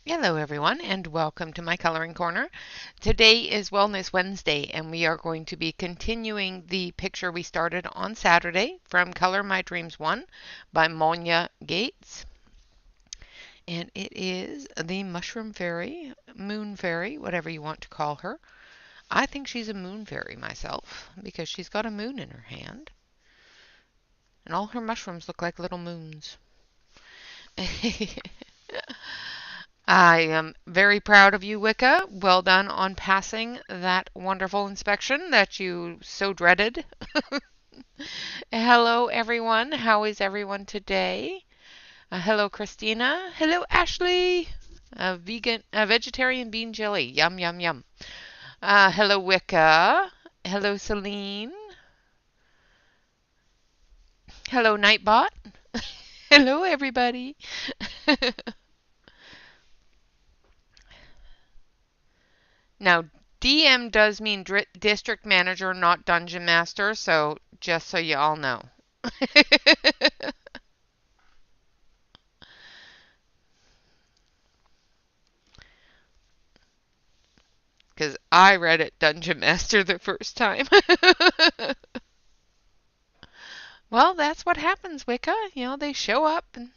Hello everyone and welcome to my coloring corner. Today is Wellness Wednesday and we are going to be continuing the picture we started on Saturday from Color My Dreams 1 by Moja Gates. And it is the Mushroom Fairy, Moon Fairy, whatever you want to call her. I think she's a moon fairy myself because she's got a moon in her hand. And all her mushrooms look like little moons. I am very proud of you, Wicca. Well done on passing that wonderful inspection that you so dreaded. Hello, everyone. How is everyone today? Hello, Christina. Hello, Ashley. Vegetarian bean jelly. Yum, yum, yum. Hello, Wicca. Hello, Celine. Hello, Nightbot. Hello, everybody. Now, DM does mean district manager, not dungeon master, so just so you all know. Because I read it dungeon master the first time. Well, that's what happens, Wicca. You know, they show up and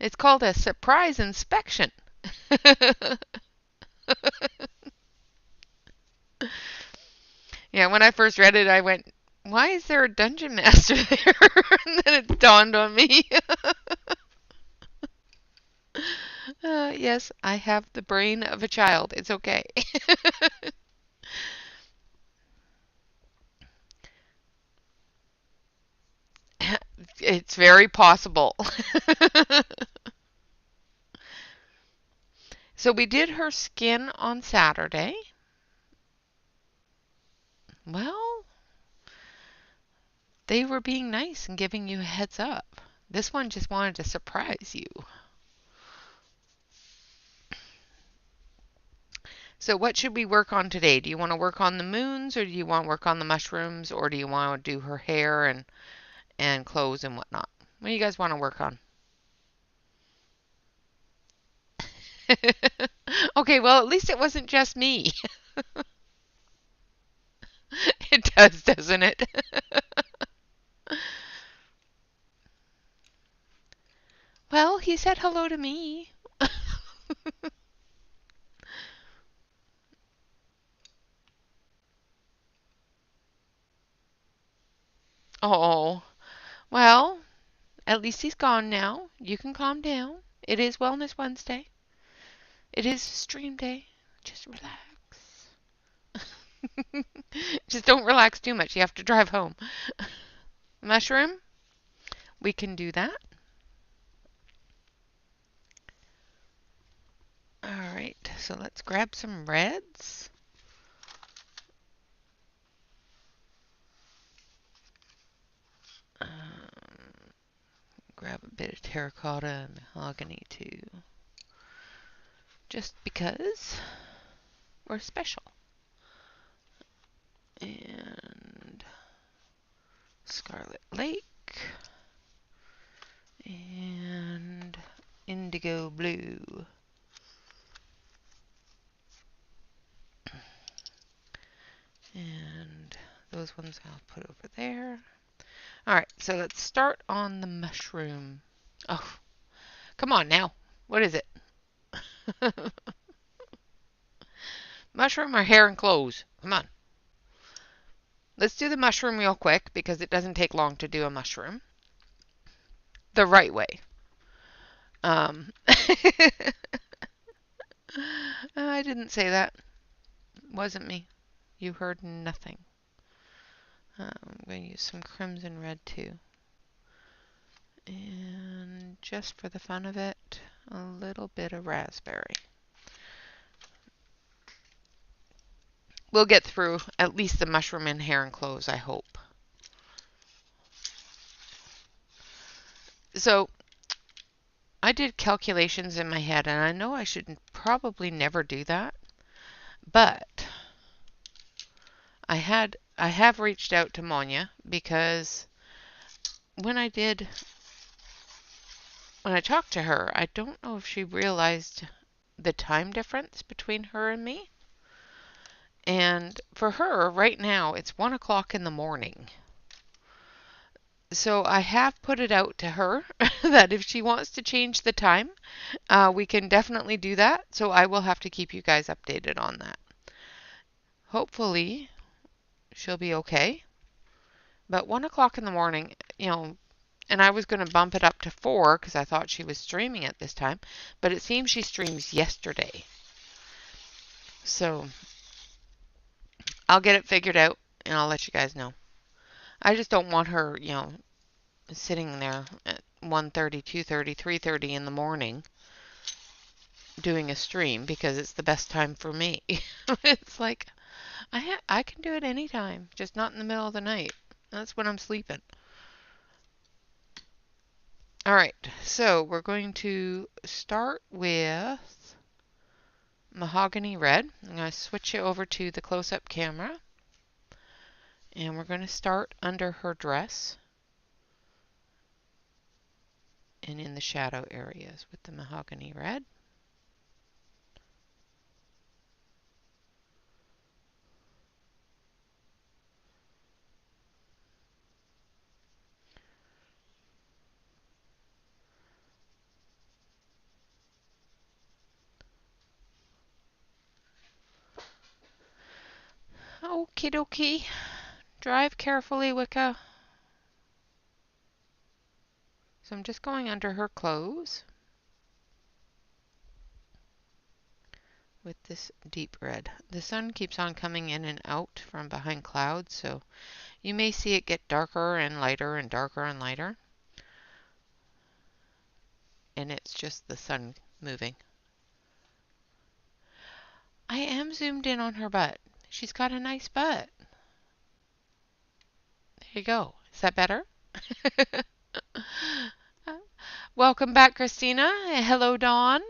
it's called a surprise inspection. Yeah, when I first read it, I went, why is there a dungeon master there? And then it dawned on me. Yes, I have the brain of a child. It's okay. It's very possible. So we did her skin on Saturday. Well, they were being nice and giving you a heads up. This one just wanted to surprise you. So what should we work on today? Do you want to work on the moons, or do you want to work on the mushrooms, or do you want to do her hair and clothes and whatnot? What do you guys want to work on? Okay, well, at least it wasn't just me. It does, doesn't it? Well, he said hello to me. Oh, well, at least he's gone now. You can calm down. It is Wellness Wednesday. It is stream day. Just relax. Just don't relax too much. You have to drive home. Mushroom? We can do that. All right, so let's grab some reds. Grab a bit of terracotta and mahogany too. Just because we're special. And Scarlet Lake. And indigo blue. And those ones I'll put over there. Alright, so let's start on the mushroom. Oh, come on now. What is it? Mushroom or hair and clothes? Come on. Let's do the mushroom real quick because it doesn't take long to do a mushroom. The right way. I didn't say that. It wasn't me. You heard nothing. I'm going to use some crimson red too. And just for the fun of it, a little bit of raspberry. We'll get through at least the mushroom and hair and clothes, I hope. So I did calculations in my head, and I know I should probably never do that, but I have reached out to Moja because when I talked to her, I don't know if she realized the time difference between her and me. And for her, right now, it's 1 o'clock in the morning. So I have put it out to her that if she wants to change the time, we can definitely do that. So I will have to keep you guys updated on that. Hopefully, she'll be okay. But 1 o'clock in the morning, and I was going to bump it up to 4 because I thought she was streaming at this time, but it seems she streams yesterday. So I'll get it figured out and I'll let you guys know. I just don't want her, sitting there at 1:30, 2:30, 3:30 in the morning doing a stream because it's the best time for me. It's like I can do it anytime, just not in the middle of the night. That's when I'm sleeping. All right, so we're going to start with mahogany red. I'm going to switch it over to the close-up camera. And we're going to start under her dress and in the shadow areas with the mahogany red. Okie dokie. Drive carefully, Wicca. So I'm just going under her clothes with this deep red. The sun keeps on coming in and out from behind clouds, so you may see it get darker and lighter and darker and lighter. And it's just the sun moving. I am zoomed in on her butt. She's got a nice butt. There you go. Is that better? Welcome back, Christina. Hello, Dawn.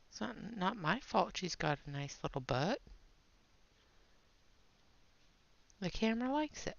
It's not my fault she's got a nice little butt. The camera likes it.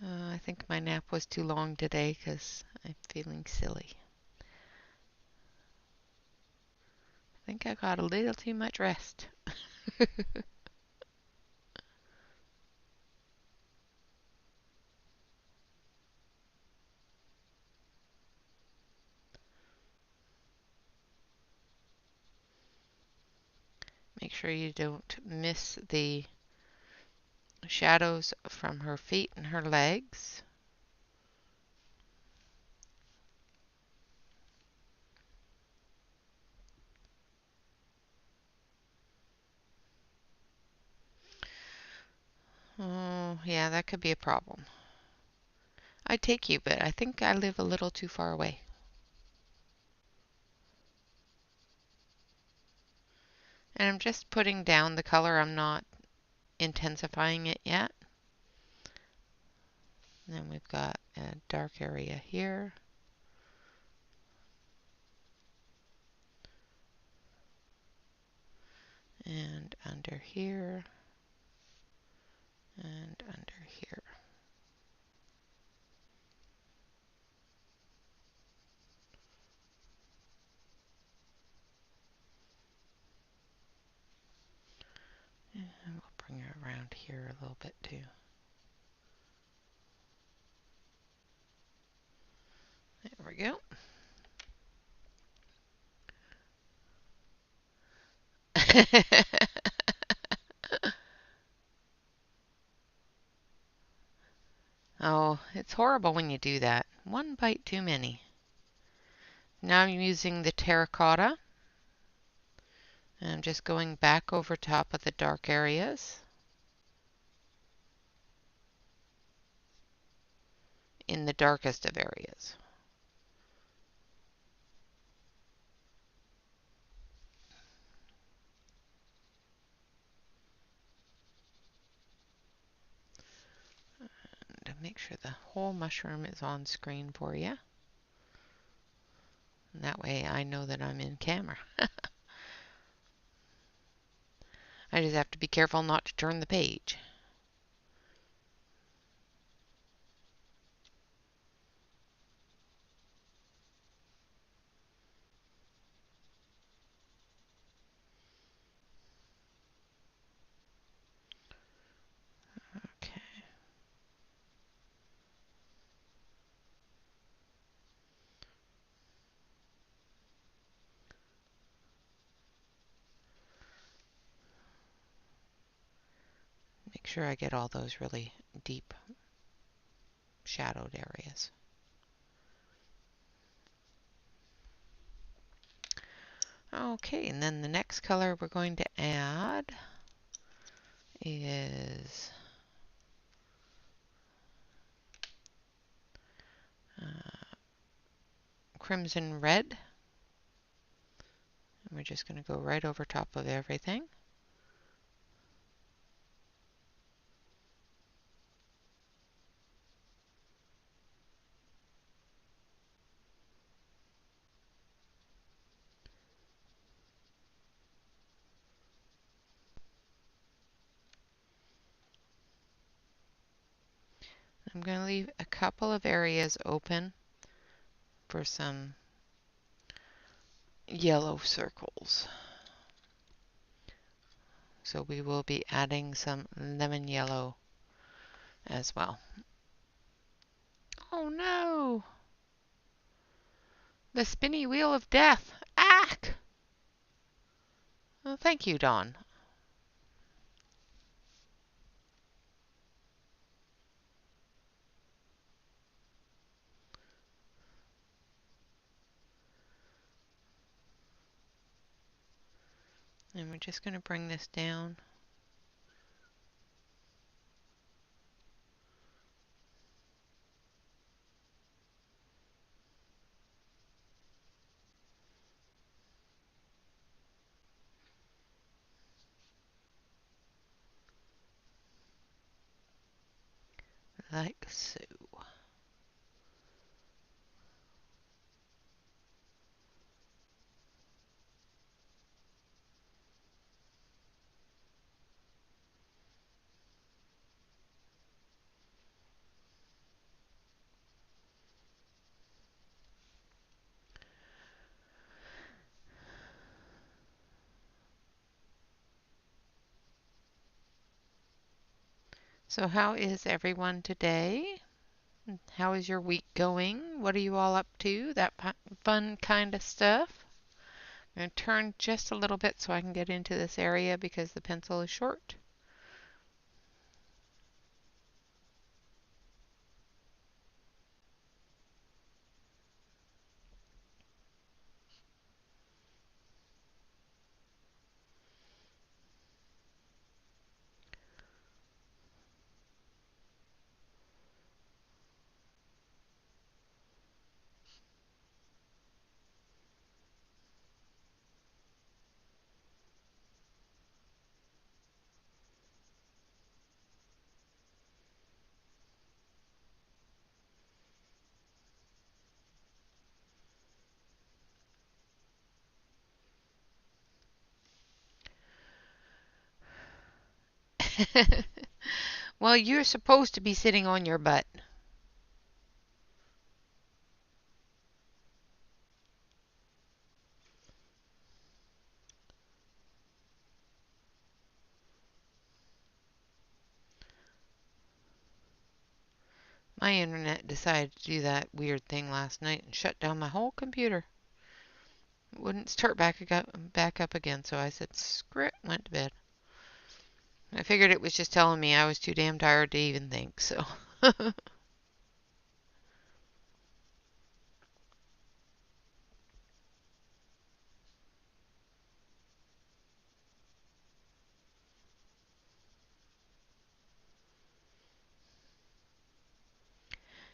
I think my nap was too long today because I'm feeling silly. I think I got a little too much rest. Make sure you don't miss the shadows from her feet and her legs. Oh, yeah, that could be a problem. I'd take you, but I think I live a little too far away. And I'm just putting down the color. I'm not intensifying it yet. And then we've got a dark area here. And under here. And under here. And we'll bring her around here a little bit too. There we go. Oh, it's horrible when you do that. One bite too many. Now I'm using the terracotta. And I'm just going back over top of the dark areas in the darkest of areas. make sure the whole mushroom is on screen for you. And that way I know that I'm in camera. I just have to be careful not to turn the page. Okay. Make sure I get all those really deep shadowed areas. Okay, and then the next color we're going to add is crimson red. And we're just going to go right over top of everything. I'm going to leave a couple of areas open for some yellow circles. So we will be adding some lemon yellow as well. Oh no! The spinny wheel of death! Ack! Well, thank you, Dawn. And we're just going to bring this down. Like so. So how is everyone today? How is your week going? What are you all up to? That fun kind of stuff. I'm going to turn just a little bit so I can get into this area because the pencil is short. Well, you're supposed to be sitting on your butt. My internet decided to do that weird thing last night and shut down my whole computer. It wouldn't start back up again, so I said, screw it, went to bed. I figured it was just telling me I was too damn tired to even think, so.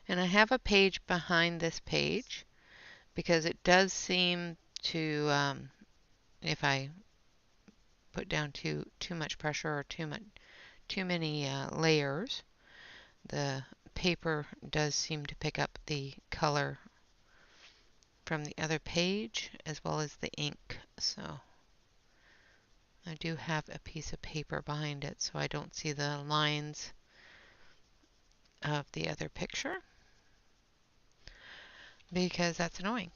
And I have a page behind this page because it does seem to, if I put down too much pressure or too many layers, the paper does seem to pick up the color from the other page as well as the ink. So I do have a piece of paper behind it so I don't see the lines of the other picture because that's annoying.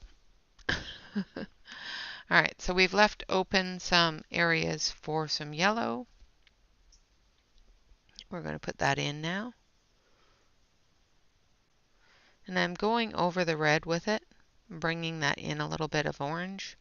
Alright, so we've left open some areas for some yellow. We're going to put that in now. And I'm going over the red with it, bringing that in a little bit of orange.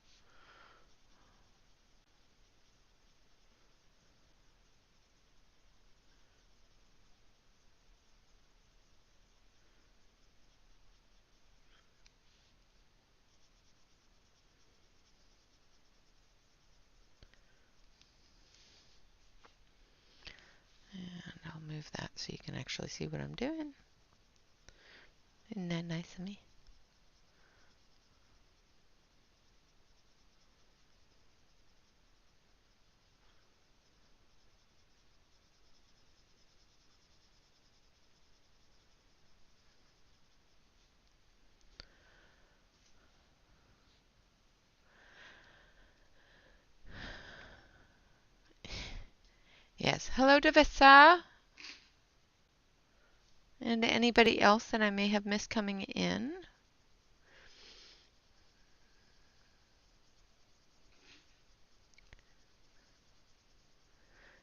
And I'll move that so you can actually see what I'm doing. Isn't that nice of me? Yes. Hello, Davissa. And anybody else that I may have missed coming in.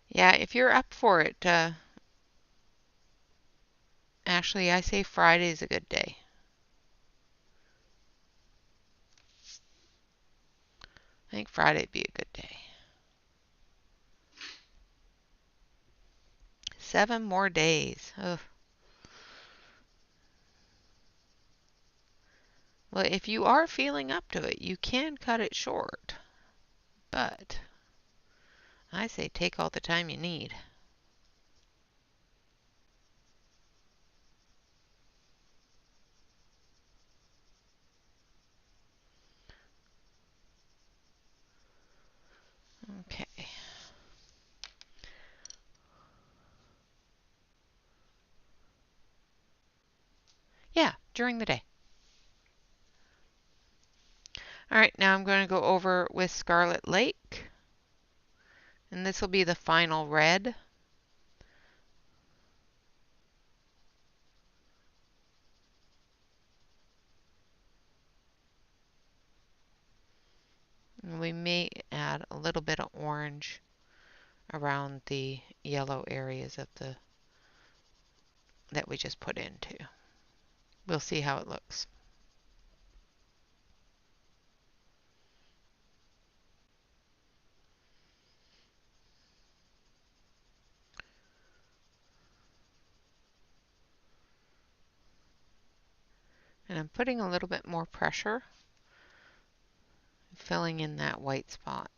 Yeah, if you're up for it, Ashley, I say Friday's a good day. I think Friday'd be a good day. 7 more days. Ugh. Well, if you are feeling up to it, you can cut it short. But I say take all the time you need. Okay. Yeah, during the day. All right, now I'm going to go over with Scarlet Lake. And this will be the final red. And we may add a little bit of orange around the yellow areas of the that we just put into. We'll see how it looks. And I'm putting a little bit more pressure, filling in that white spot.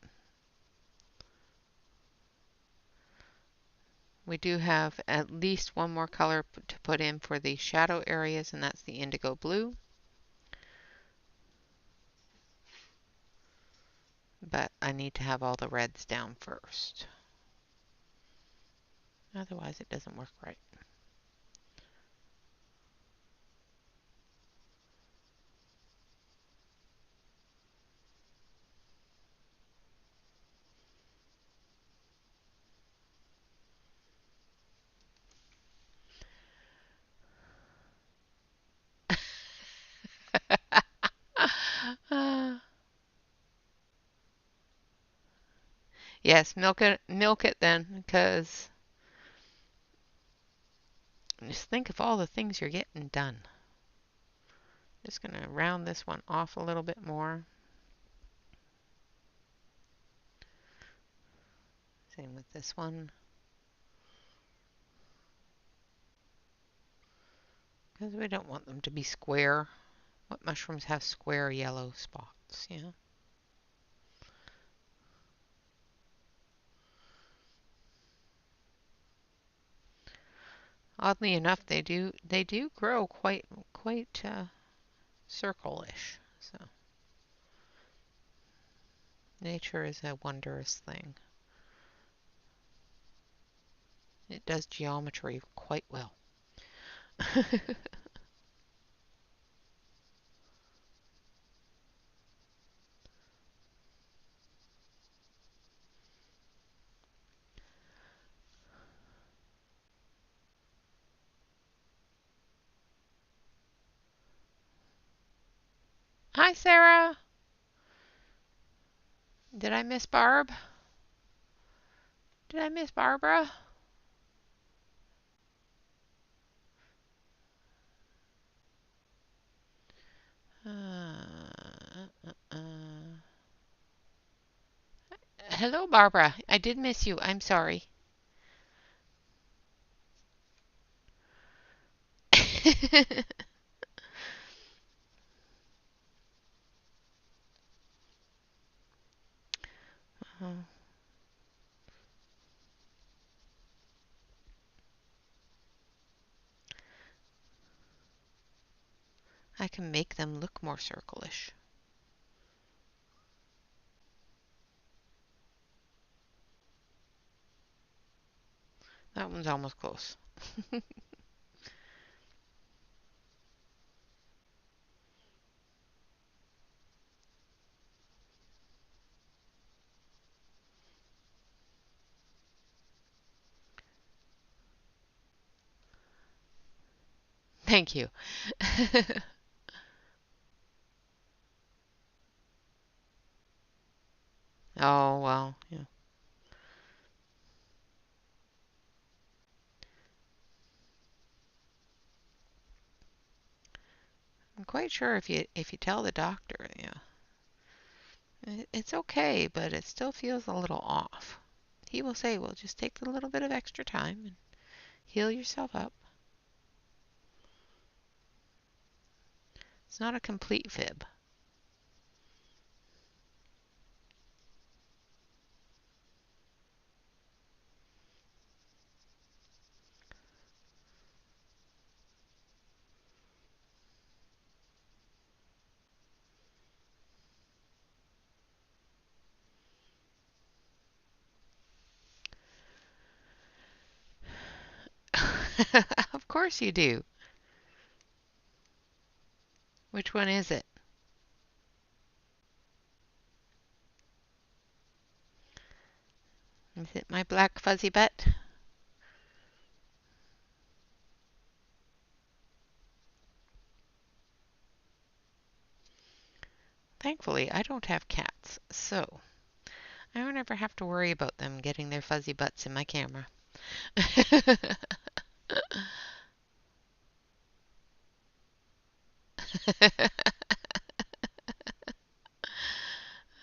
We do have at least one more color to put in for the shadow areas, and that's the indigo blue. But I need to have all the reds down first. Otherwise it doesn't work right. Yes, milk it then, because just think of all the things you're getting done. Just going to round this one off a little bit more. Same with this one. Because we don't want them to be square. What mushrooms have square yellow spots, yeah? Oddly enough, they do grow quite circle-ish. So nature is a wondrous thing. It does geometry quite well. Hi, Sarah. Did I miss Barb? Did I miss Barbara? Hello, Barbara. I did miss you. I'm sorry. Oh, I can make them look more circle-ish. That one's almost close. Thank you. Oh, well, yeah. I'm quite sure if you tell the doctor, yeah, it's okay, but it still feels a little off. He will say, well, just take a little bit of extra time and heal yourself up. It's not a complete fib. Of course you do. Which one is it? Is it my black fuzzy butt? Thankfully, I don't have cats, so I don't ever have to worry about them getting their fuzzy butts in my camera.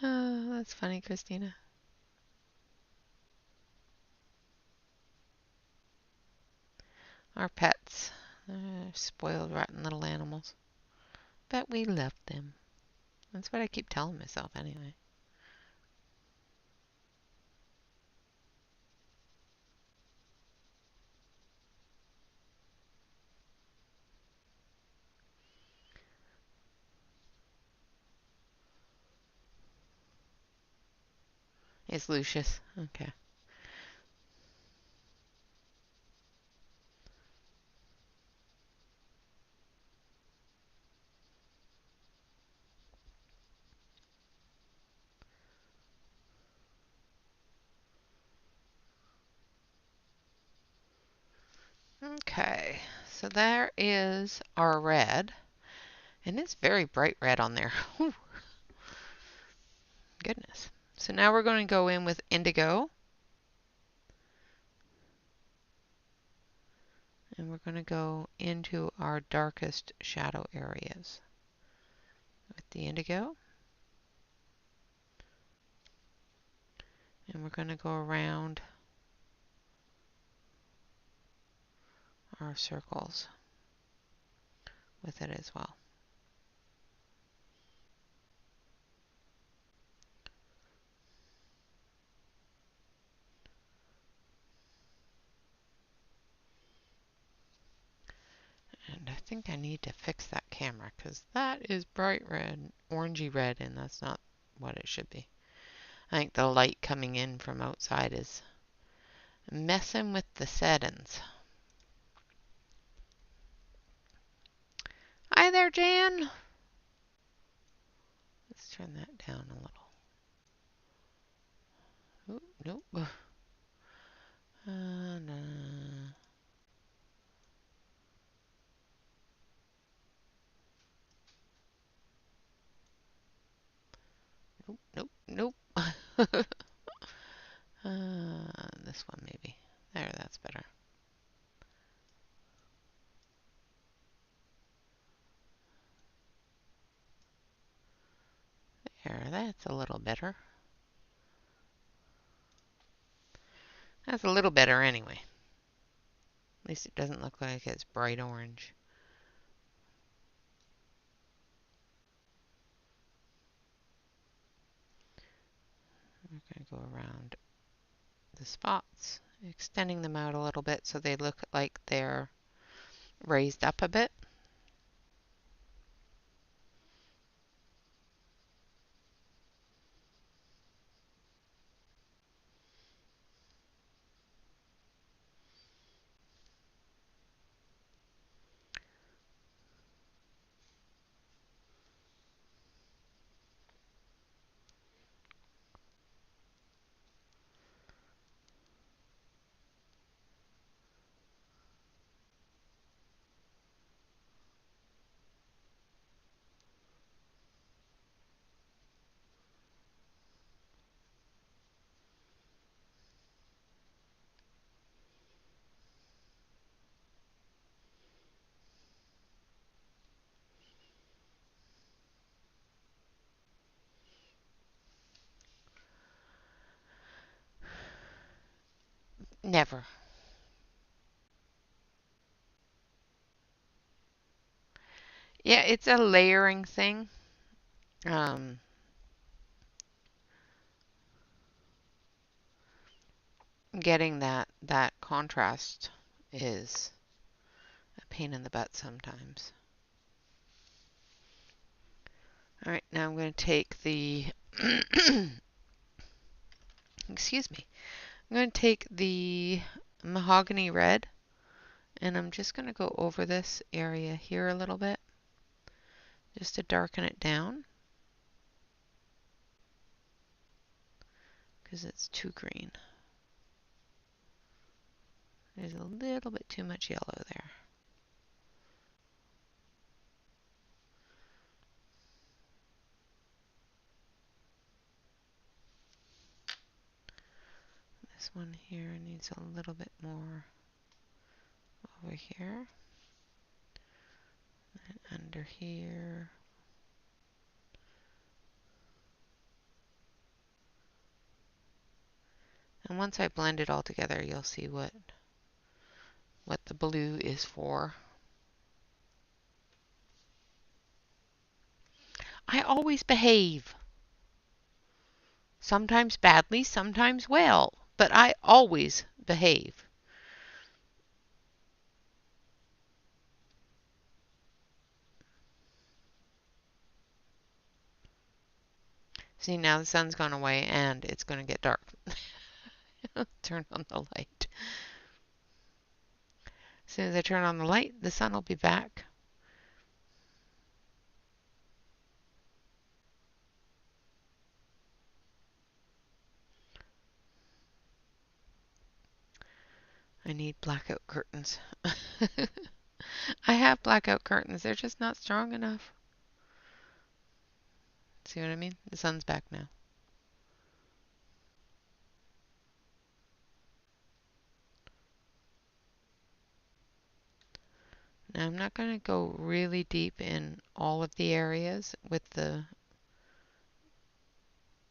Oh, that's funny, Christina. Our pets. Spoiled, rotten little animals. But we love them. That's what I keep telling myself anyway. It's Lucius. Okay. Okay. So there is our red. And it's very bright red on there. Whew, goodness. So now we're going to go in with indigo. And we're going to go into our darkest shadow areas with the indigo. And we're going to go around our circles with it as well. And I think I need to fix that camera because that is bright red, orangey red, and that's not what it should be. I think the light coming in from outside is messing with the settings. Hi there, Jan. Let's turn that down a little. Oop, nope. No. Nope, nope, nope. This one maybe. There, that's better. There, that's a little better. That's a little better anyway. At least it doesn't look like it's bright orange. We're going to go around the spots, extending them out a little bit so they look like they're raised up a bit. Never. Yeah, it's a layering thing. Um, Getting that contrast is a pain in the butt sometimes. All right, now I'm going to take the excuse me. I'm going to take the mahogany red and I'm just going to go over this area here a little bit just to darken it down because it's too green. There's a little bit too much yellow there. This one here needs a little bit more over here and under here. And once I blend it all together, you'll see what the blue is for. I always behave. Sometimes badly, sometimes well, but I always behave. See, now the sun's gone away and it's going to get dark. Turn on the light. As soon as I turn on the light, the sun will be back. I need blackout curtains. I have blackout curtains. They're just not strong enough. See what I mean? The sun's back now. Now I'm not going to go really deep in all of the areas with the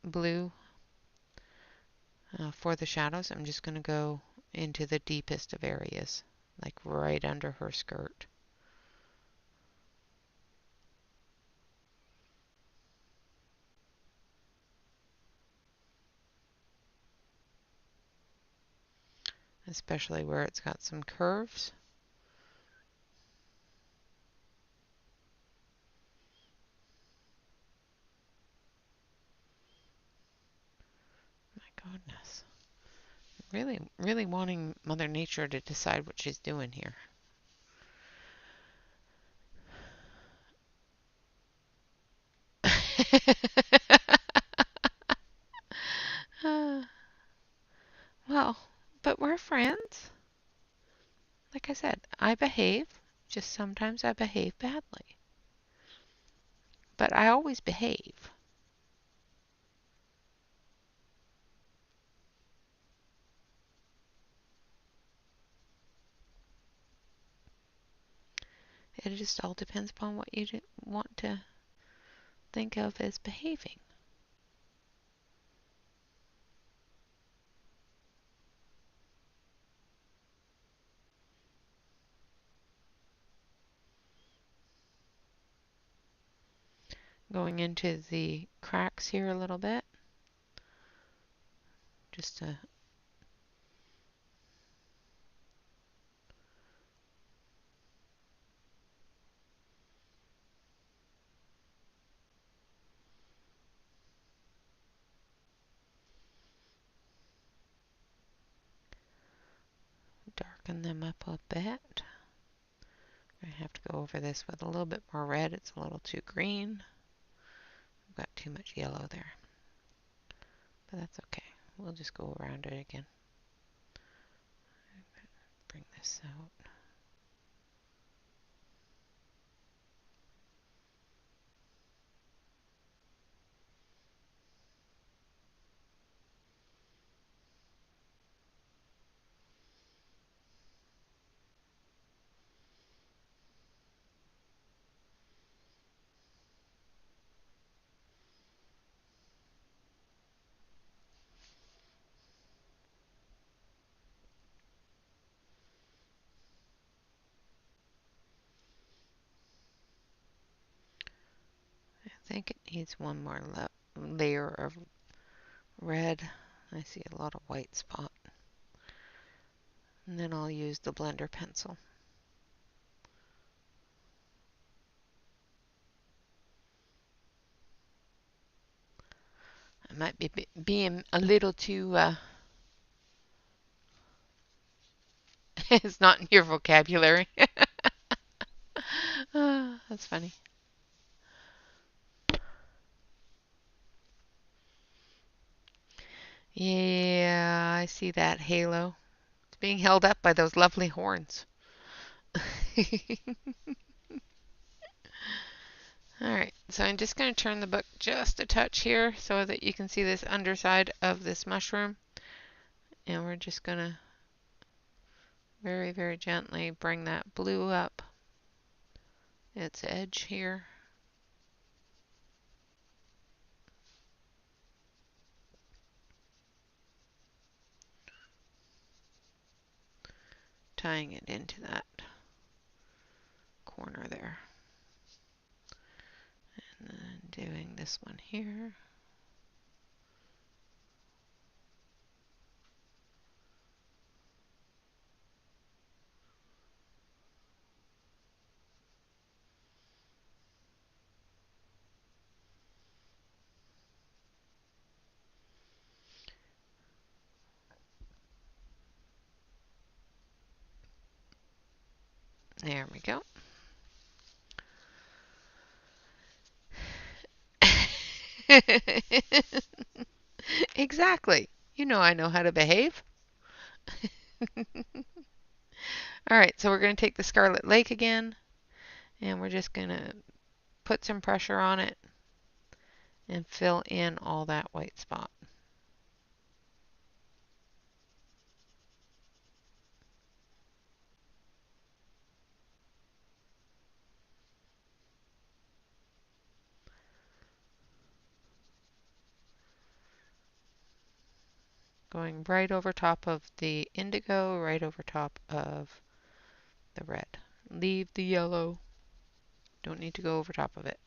blue for the shadows. I'm just going to go into the deepest of areas, like right under her skirt. Especially where it's got some curves. My goodness. Really, really wanting Mother Nature to decide what she's doing here. Uh, well, but we're friends. Like I said, I behave. Just sometimes I behave badly. But I always behave. It just all depends upon what you want to think of as behaving. Going into the cracks here a little bit, just to darken them up a bit. I have to go over this with a little bit more red. It's a little too green. I've got too much yellow there, but that's okay. We'll just go around it again. Bring this out. I think it needs one more layer of red. I see a lot of white spot. And then I'll use the blender pencil. I might be being a little too, it's not in your vocabulary. That's funny. Yeah, I see that halo. It's being held up by those lovely horns. Alright, so I'm just going to turn the book just a touch here so that you can see this underside of this mushroom. And we're just going to very, very gently bring that blue up its edge here. Tying it into that corner there. And then doing this one here. There we go. Exactly. You know I know how to behave. All right, so we're going to take the Scarlet Lake again, and we're just going to put some pressure on it and fill in all that white spot. Going right over top of the indigo, right over top of the red. Leave the yellow. Don't need to go over top of it.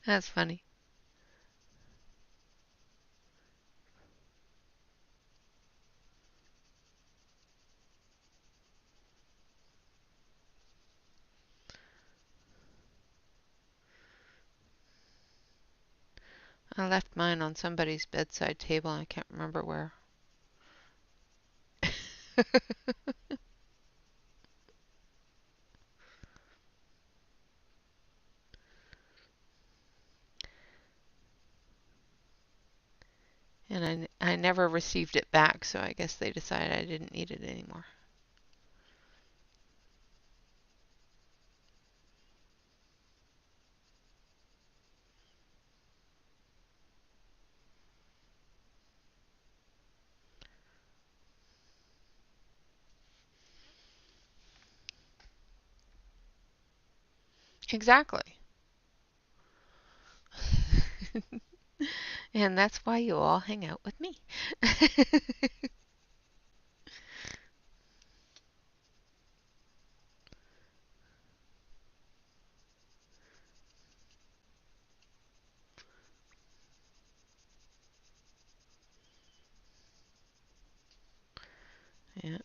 That's funny. I left mine on somebody's bedside table. I can't remember where. And I never received it back, so I guess they decided I didn't need it anymore. Exactly. And that's why you all hang out with me. Yeah.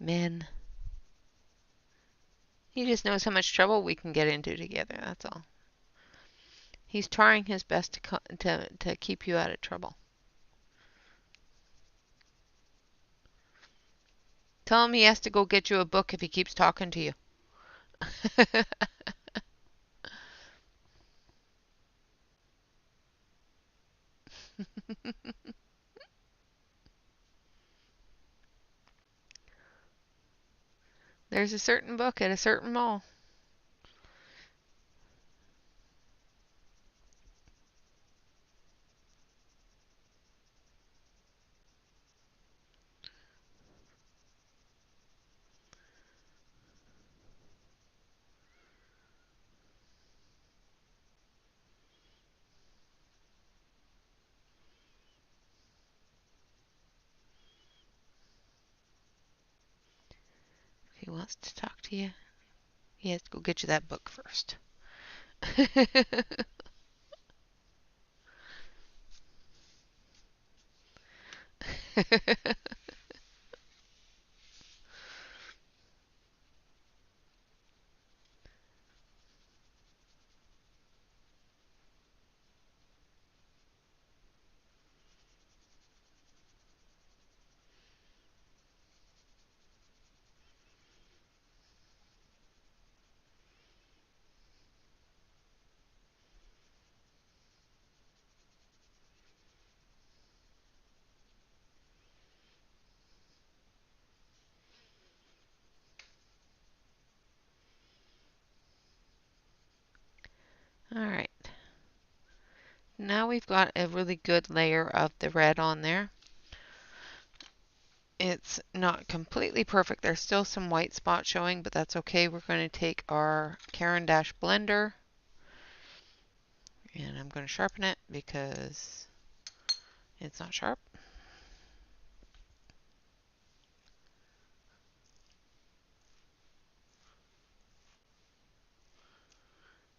Men. He just knows how much trouble we can get into together, that's all. He's trying his best to keep you out of trouble. Tell him he has to go get you a book if he keeps talking to you. There's a certain book at a certain mall. If he wants to talk to you, he has to go get you that book first. All right. Now we've got a really good layer of the red on there. It's not completely perfect. There's still some white spots showing, but that's okay. We're going to take our Caran d'Ache blender and I'm going to sharpen it because it's not sharp.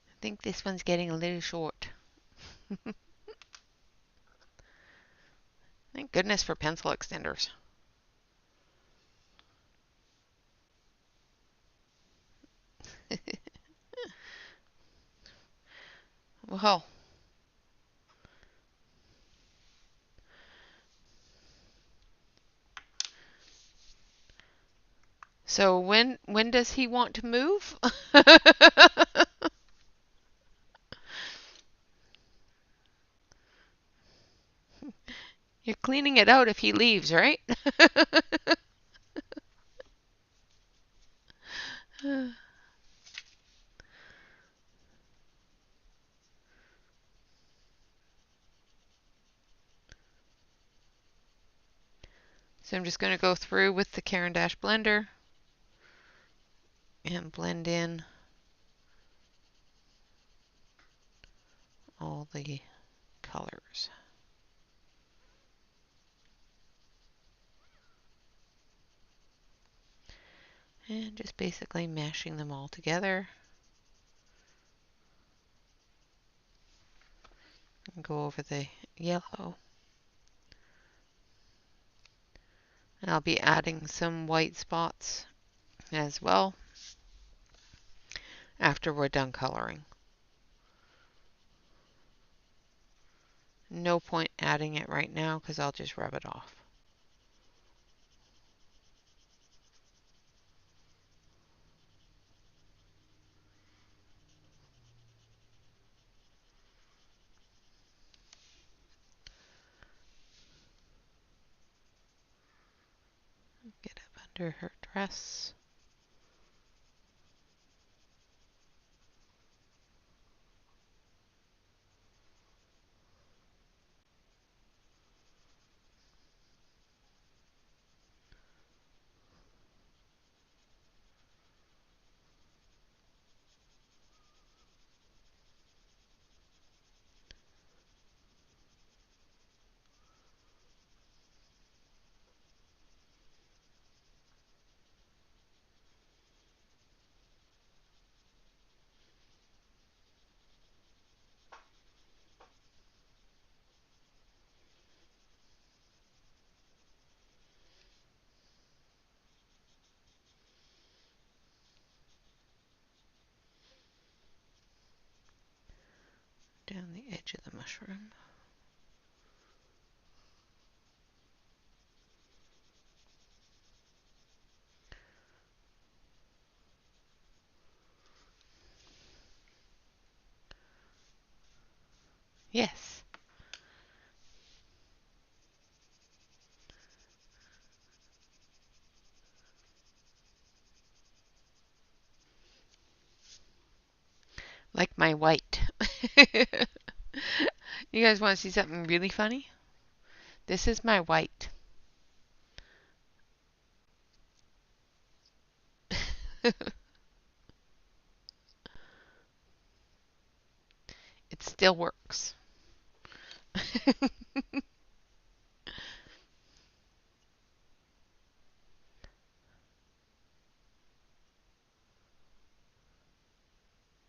I think this one's getting a little short. Thank goodness for pencil extenders. Well, so when does he want to move? You're cleaning it out if he leaves, right? So I'm just going to go through with the Caran d'Ache blender and blend in all the colors. And just basically mashing them all together. And go over the yellow. And I'll be adding some white spots as well after we're done coloring. No point adding it right now because I'll just rub it off. Get up under her dress. Down the edge of the mushroom. Yes. Like my white. You guys want to see something really funny? This is my white. It still works.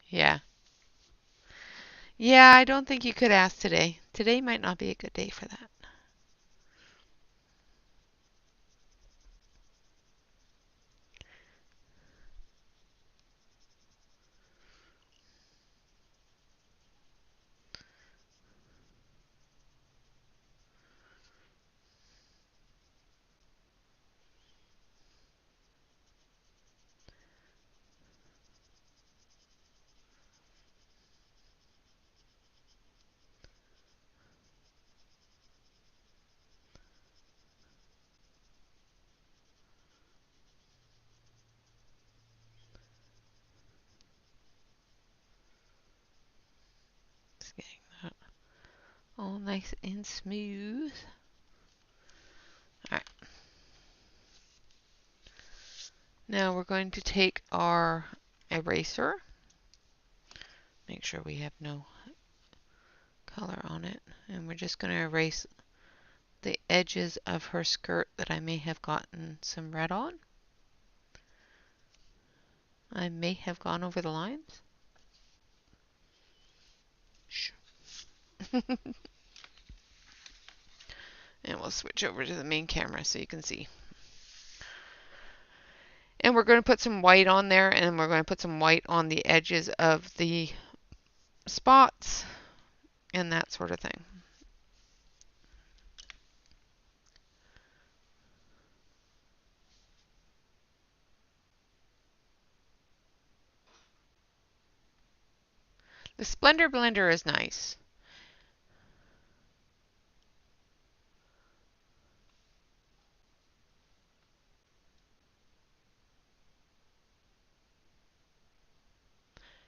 Yeah. Yeah, I don't think you could ask today. Today might not be a good day for that. Just getting that all nice and smooth. All right. Now we're going to take our eraser. Make sure we have no color on it. And we're just going to erase the edges of her skirt that I may have gotten some red on. I may have gone over the lines. And we'll switch over to the main camera so you can see. And we're going to put some white on there, and we're going to put some white on the edges of the spots and that sort of thing. The Splendor Blender is nice.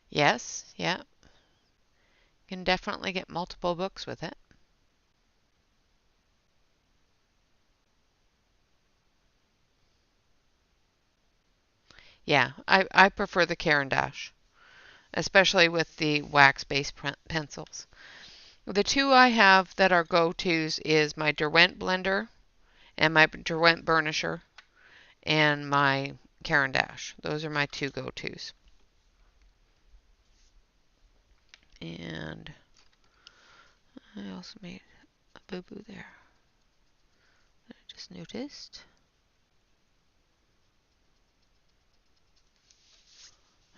Yes, yeah. You can definitely get multiple books with it. Yeah, I prefer the Caran d'Ache, especially with the wax-based pencils. The two I have that are go-tos is my Derwent blender and my Derwent burnisher and my Caran d'Ache. Those are my two go-tos. And I also made a boo-boo there that I just noticed.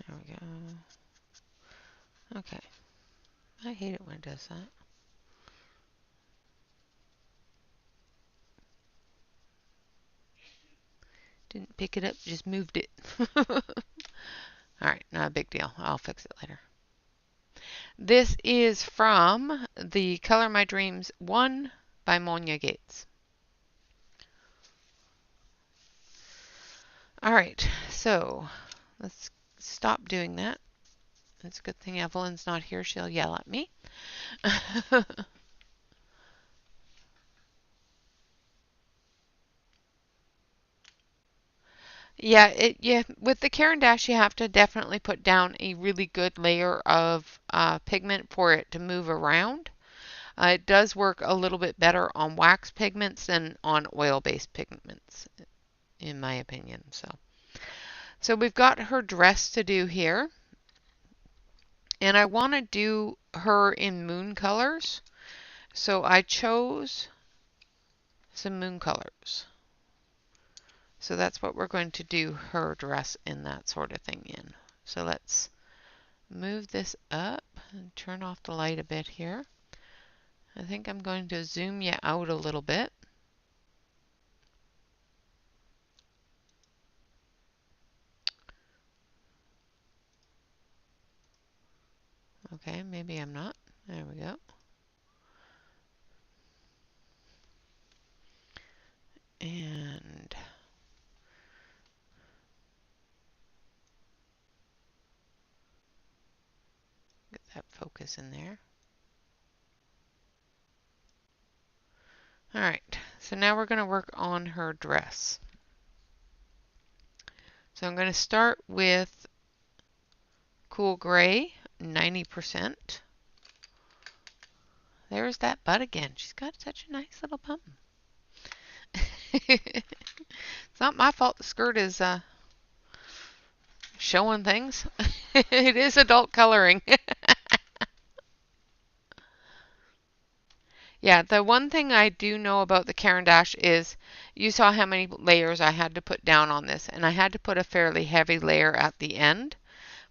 There we go. Okay. I hate it when it does that. Didn't pick it up, just moved it. Alright, not a big deal. I'll fix it later. This is from the Color My Dreams 1 by Moja Gates. Alright, so let's stop doing that. It's a good thing Evelyn's not here. She'll yell at me. Yeah, with the Caran d'Ache, you have to definitely put down a really good layer of pigment for it to move around. It does work a little bit better on wax pigments than on oil-based pigments, in my opinion. So we've got her dress to do here, and I want to do her in moon colors. So I chose some moon colors. So that's what we're going to do her dress in, that sort of thing in. So let's move this up and turn off the light a bit here. I think I'm going to zoom you out a little bit. Okay, maybe I'm not. There we go. And get that focus in there. Alright, so now we're going to work on her dress. So I'm going to start with Cool Gray, 90%. There's that butt again. She's got such a nice little bum. It's not my fault the skirt is showing things. It is adult coloring. Yeah, the one thing I do know about the Caran d'Ache is you saw how many layers I had to put down on this, and I had to put a fairly heavy layer at the end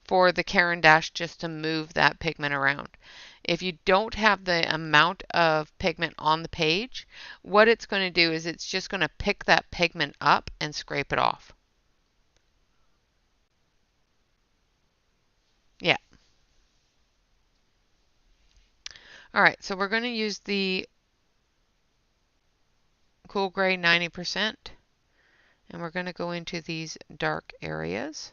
for the Caran d'Ache just to move that pigment around. If you don't have the amount of pigment on the page, what it's going to do is it's just going to pick that pigment up and scrape it off. Yeah. All right, so we're going to use the Cool Gray 90%, and we're going to go into these dark areas.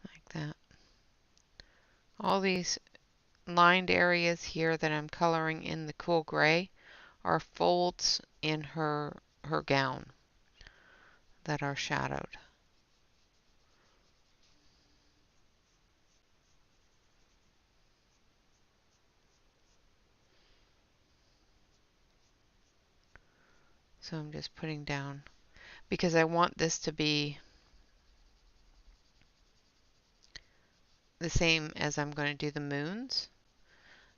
Like that. All these lined areas here that I'm coloring in the cool gray are folds in her gown that are shadowed. So I'm just putting down, because I want this to be the same as I'm going to do the moons.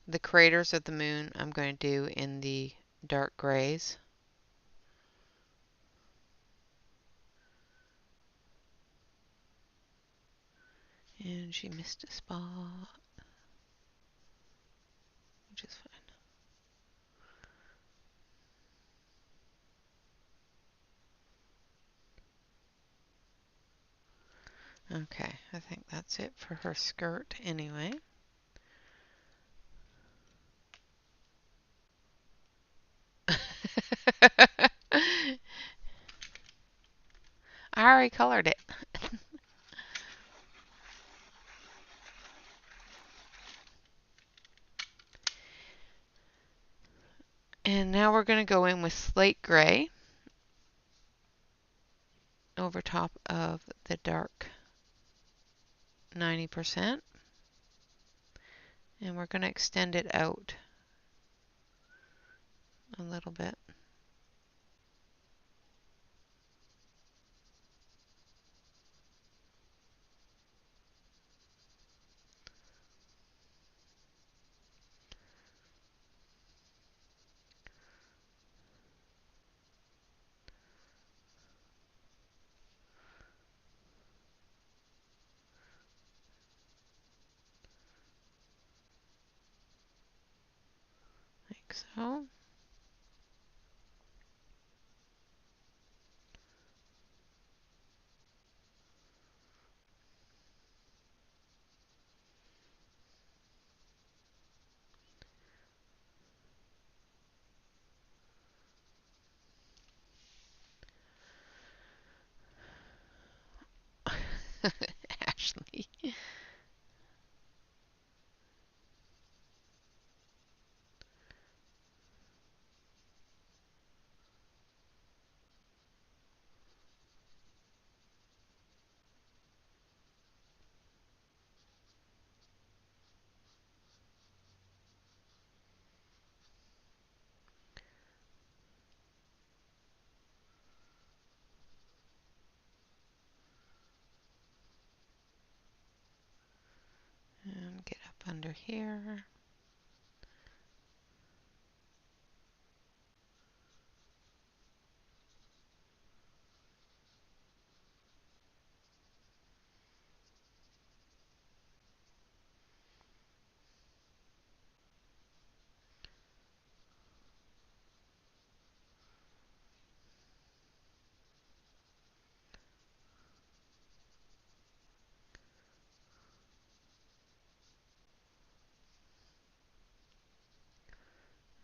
The craters of the moon I'm going to do in the dark grays. And she missed a spot, which is fine. Okay, I think that's it for her skirt anyway. I already colored it. And now we're going to go in with slate gray over top of the dark 90%. And we're going to extend it out a little bit. Like so. Ashley. And get up under here.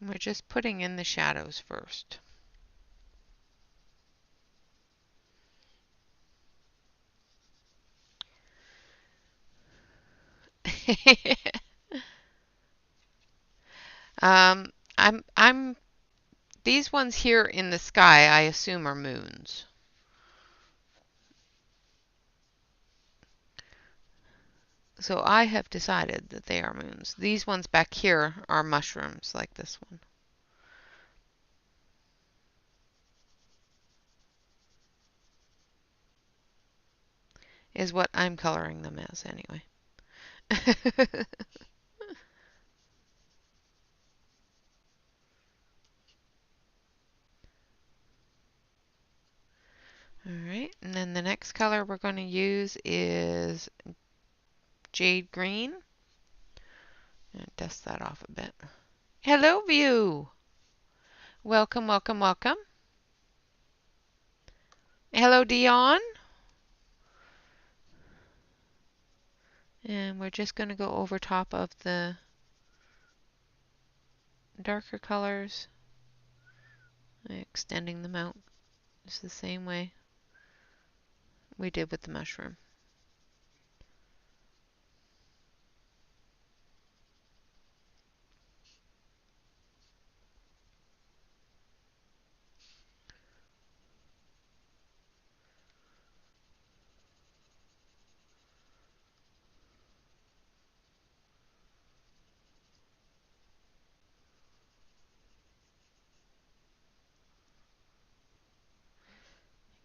And we're just putting in the shadows first. um, I'm these ones here in the sky, I assume, are moons. So I have decided that they are moons. These ones back here are mushrooms, like this one. Is what I'm coloring them as anyway. Alright, and then the next color we're going to use is jade green. And dust that off a bit. Hello, View! Welcome, welcome, welcome. Hello, Dion. And we're just going to go over top of the darker colors, extending them out just the same way we did with the mushroom.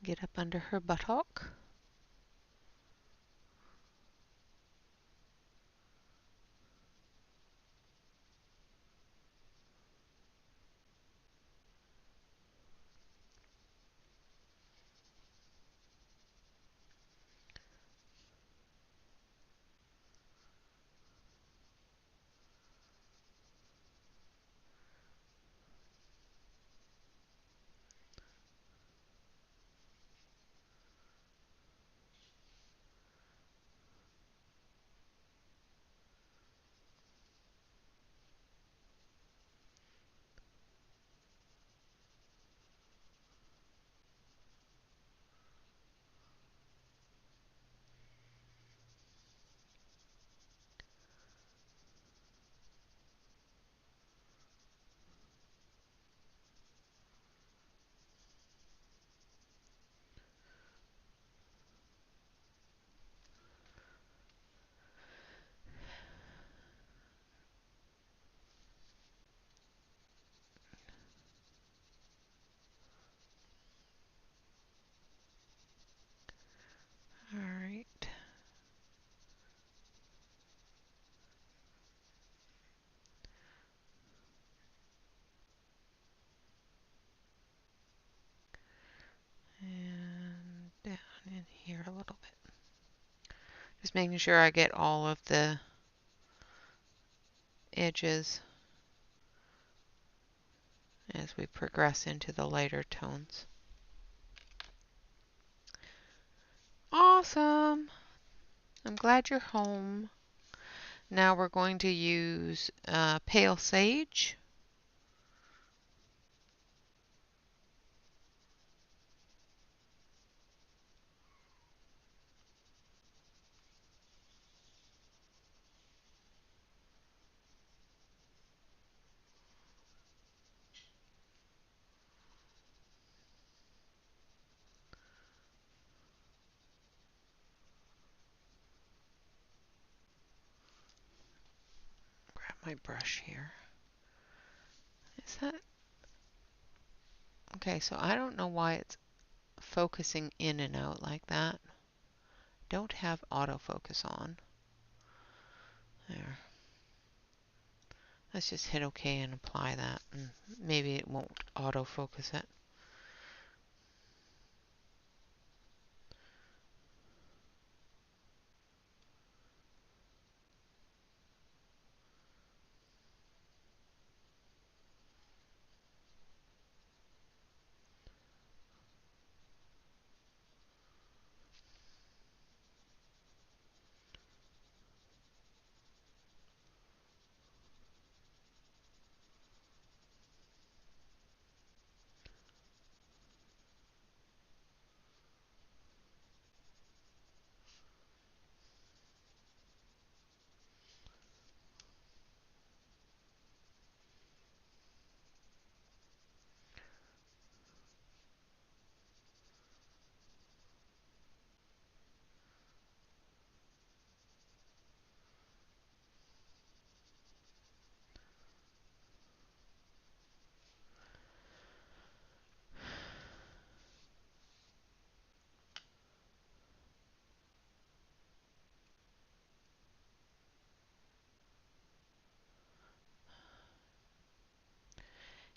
Get up under her buttock. Just making sure I get all of the edges as we progress into the lighter tones. Awesome! I'm glad you're home. Now we're going to use pale sage. Grab my brush here. Is that... Okay, so I don't know why it's focusing in and out like that. Don't have autofocus on. There. Let's just hit OK and apply that. And maybe it won't autofocus it.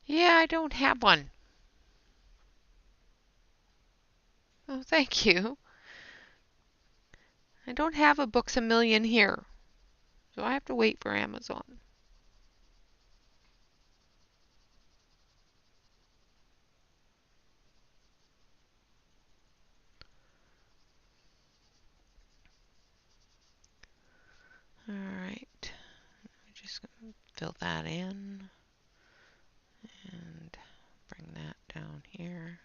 Yeah, I don't have one. Oh, thank you. I don't have a Books A Million here, so I have to wait for Amazon. All right, we're just going to fill that in and bring that down here.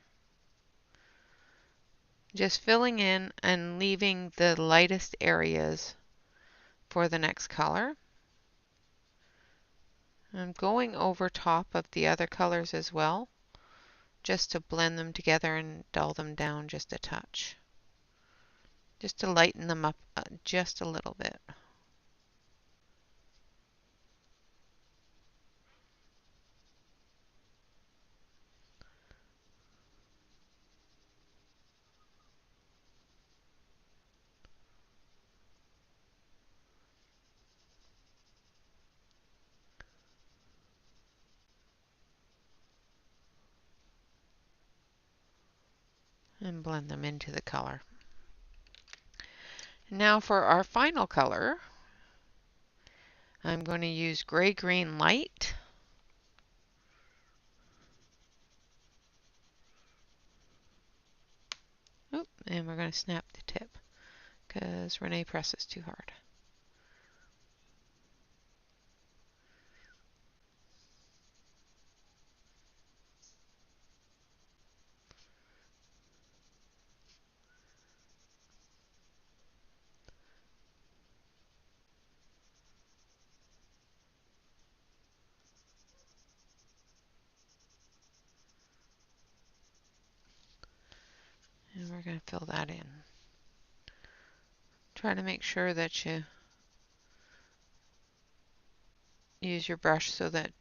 Just filling in and leaving the lightest areas for the next color. I'm going over top of the other colors as well, just to blend them together and dull them down just a touch. Just to lighten them up just a little bit. And blend them into the color. Now for our final color, I'm going to use Gray Green Light. Oop, and we're going to snap the tip because Renee presses too hard. And we're going to fill that in. Try to make sure that you use your brush so that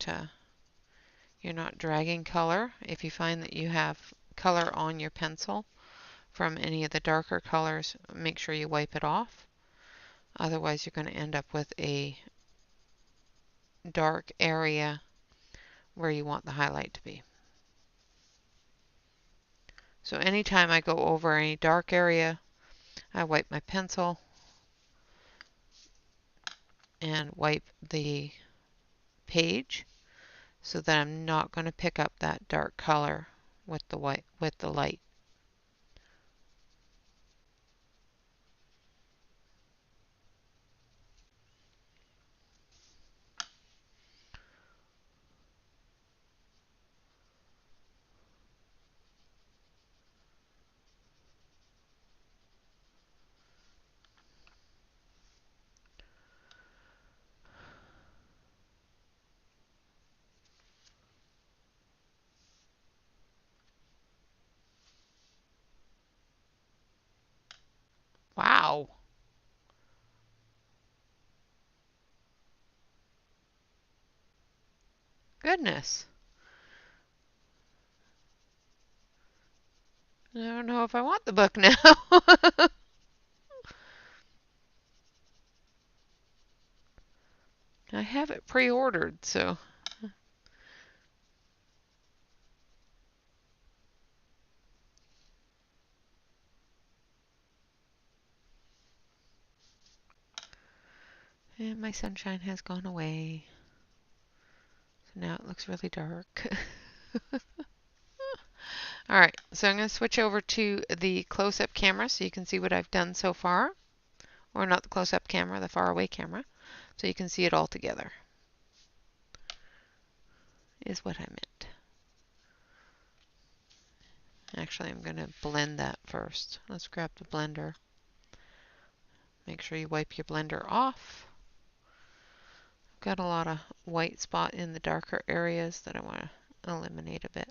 you're not dragging color. If you find that you have color on your pencil from any of the darker colors, make sure you wipe it off. Otherwise, you're going to end up with a dark area where you want the highlight to be. So anytime I go over any dark area, I wipe my pencil and wipe the page so that I'm not going to pick up that dark color with the white, with the light. Wow, goodness. I don't know if I want the book now. I have it pre-ordered, so. And my sunshine has gone away. So now it looks really dark. Alright, so I'm going to switch over to the close-up camera so you can see what I've done so far. Or not the close-up camera, the far-away camera. So you can see it all together. Is what I meant. Actually, I'm going to blend that first. Let's grab the blender. Make sure you wipe your blender off. Got a lot of white spot in the darker areas that I want to eliminate a bit.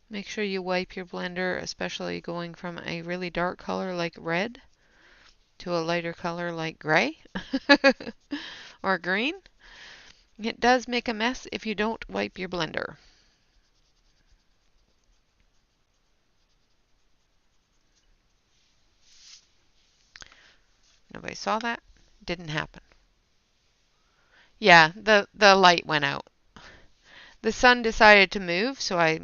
Make sure you wipe your blender, especially going from a really dark color like red to a lighter color like gray or green. It does make a mess if you don't wipe your blender. Nobody saw that? Didn't happen. Yeah, the light went out. The sun decided to move, so I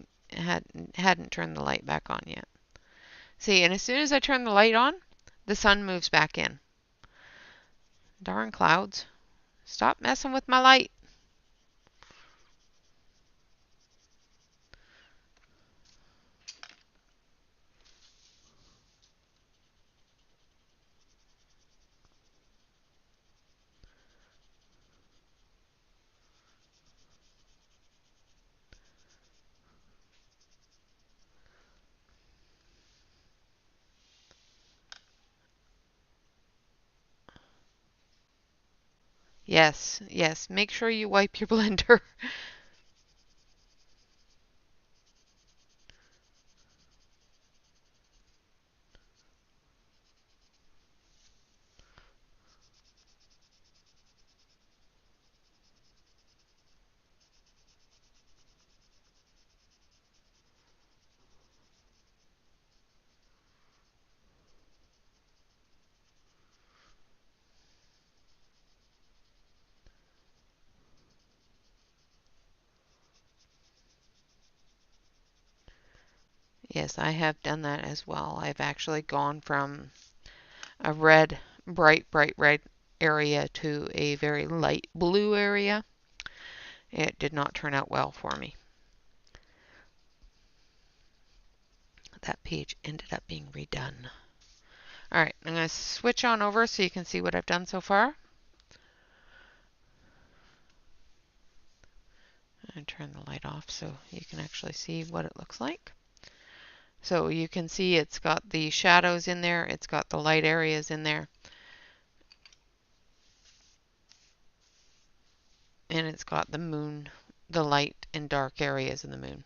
hadn't turned the light back on yet. See, and as soon as I turn the light on, the sun moves back in. Darn clouds. Stop messing with my light. Yes, yes. Make sure you wipe your blender. Yes, I have done that as well. I've actually gone from a red, bright red area to a very light blue area. It did not turn out well for me. That page ended up being redone. Alright, I'm going to switch on over so you can see what I've done so far. And turn the light off so you can actually see what it looks like. So you can see it's got the shadows in there, it's got the light areas in there, and it's got the moon, the light and dark areas in the moon.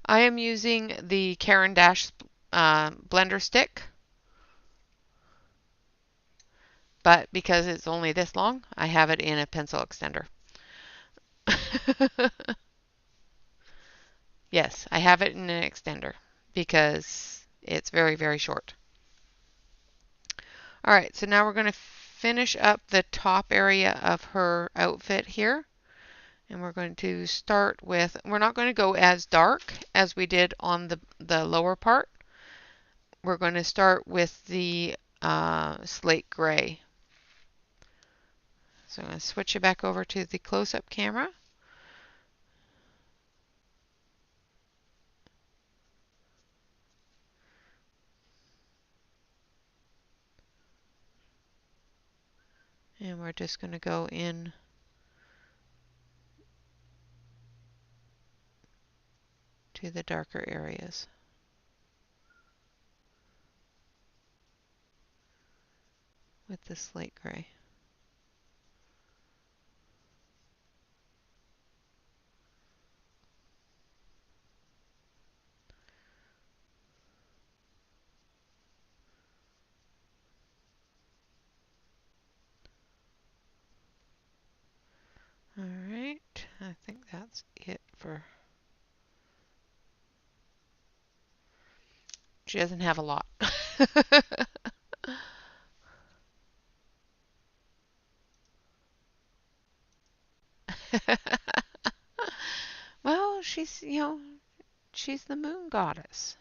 I am using the Caran d'Ache blender stick, but because it's only this long, I have it in a pencil extender. Yes, I have it in an extender because it's very, very short. All right, so now we're going to finish up the top area of her outfit here. And we're going to start with, we're not going to go as dark as we did on the lower part. We're going to start with the slate gray. So I'm going to switch it back over to the close-up camera. And we're just going to go in to the darker areas with the slate gray. All right, I think that's it for... She doesn't have a lot. Well, she's, she's the moon goddess.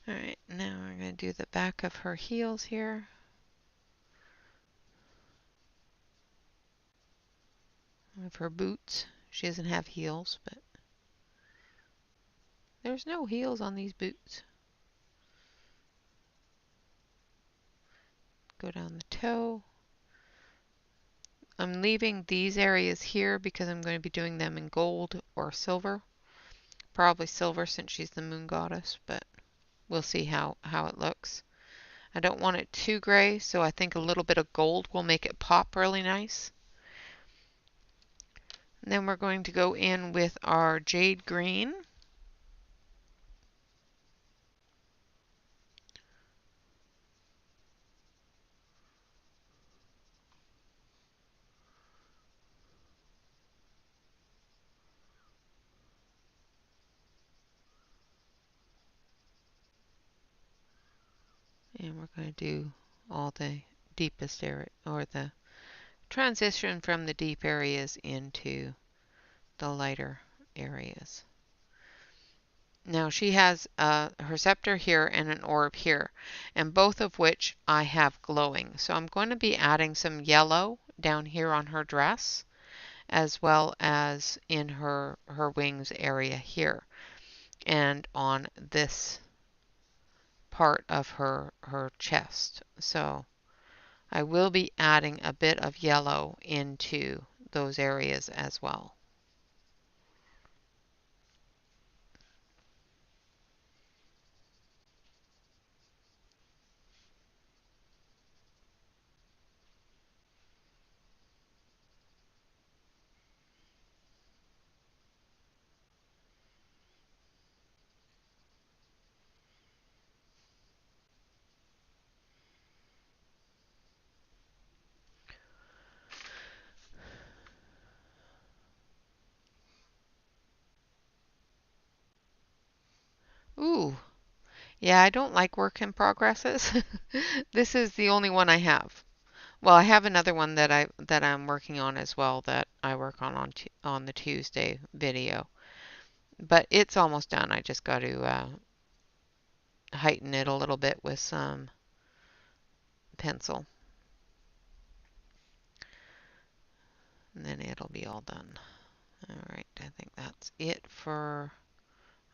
All right, now we're going to do the back of her heels here. Of her boots. She doesn't have heels, but there's no heels on these boots. Go down the toe. I'm leaving these areas here because I'm going to be doing them in gold or silver. Probably silver since she's the moon goddess, but we'll see how it looks. I don't want it too gray, so I think a little bit of gold will make it pop really nice. And then we're going to go in with our jade green. And we're going to do all the deepest area, or the transition from the deep areas into the lighter areas. Now she has her scepter here and an orb here, and both of which I have glowing. So I'm going to be adding some yellow down here on her dress, as well as in her wings area here, and on this part of her chest. So I will be adding a bit of yellow into those areas as well. Ooh, yeah, I don't like work in progresses. This is the only one I have. Well, I have another one that I'm working on as well that I work on the Tuesday video. But it's almost done. I just got to heighten it a little bit with some pencil. And then it'll be all done. All right, I think that's it for...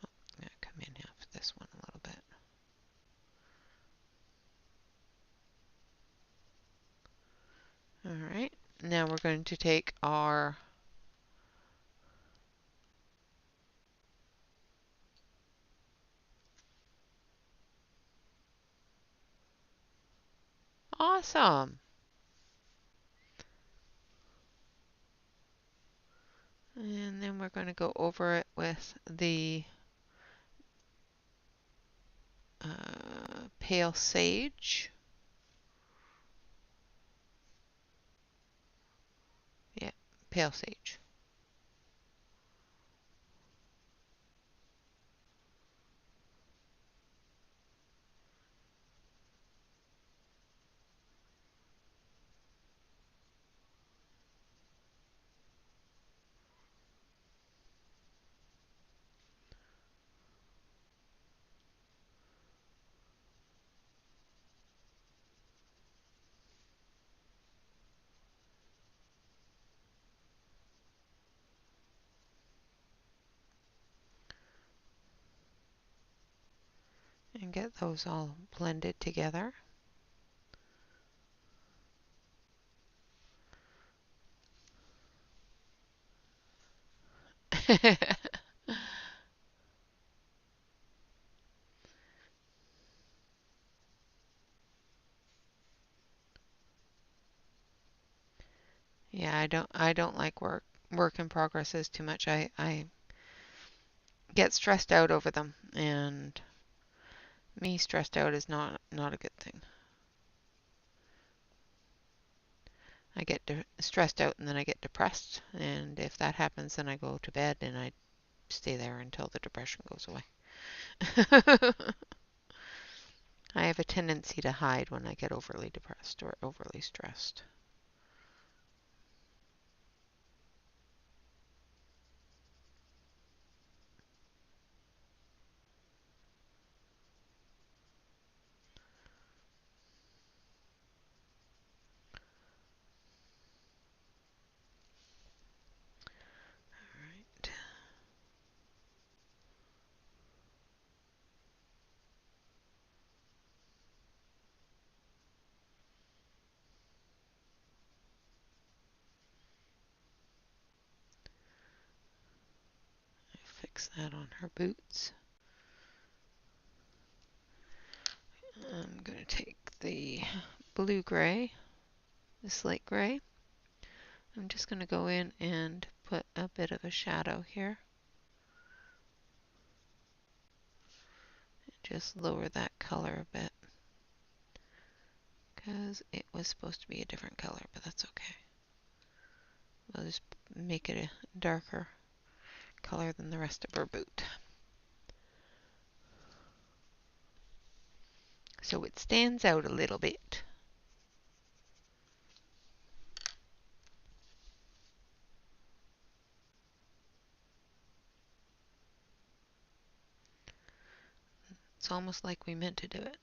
Oh, I'm going to come in half this one a little bit. All right, now we're going to take our awesome. And then we're going to go over it with the pale sage. pale sage. And get those all blended together. Yeah, I don't like work in progresses too much. I get stressed out over them, and me stressed out is not a good thing. I get stressed out and then I get depressed, and if that happens, then I go to bed and I stay there until the depression goes away. I have a tendency to hide when I get overly depressed or overly stressed. All right. Fix that on her boots. I'm going to take the blue gray, the slate gray. I'm just going to go in and put a bit of a shadow here. Just lower that color a bit, because it was supposed to be a different color, but that's okay. I'll just make it a darker color than the rest of her boot, so it stands out a little bit. It's almost like we meant to do it.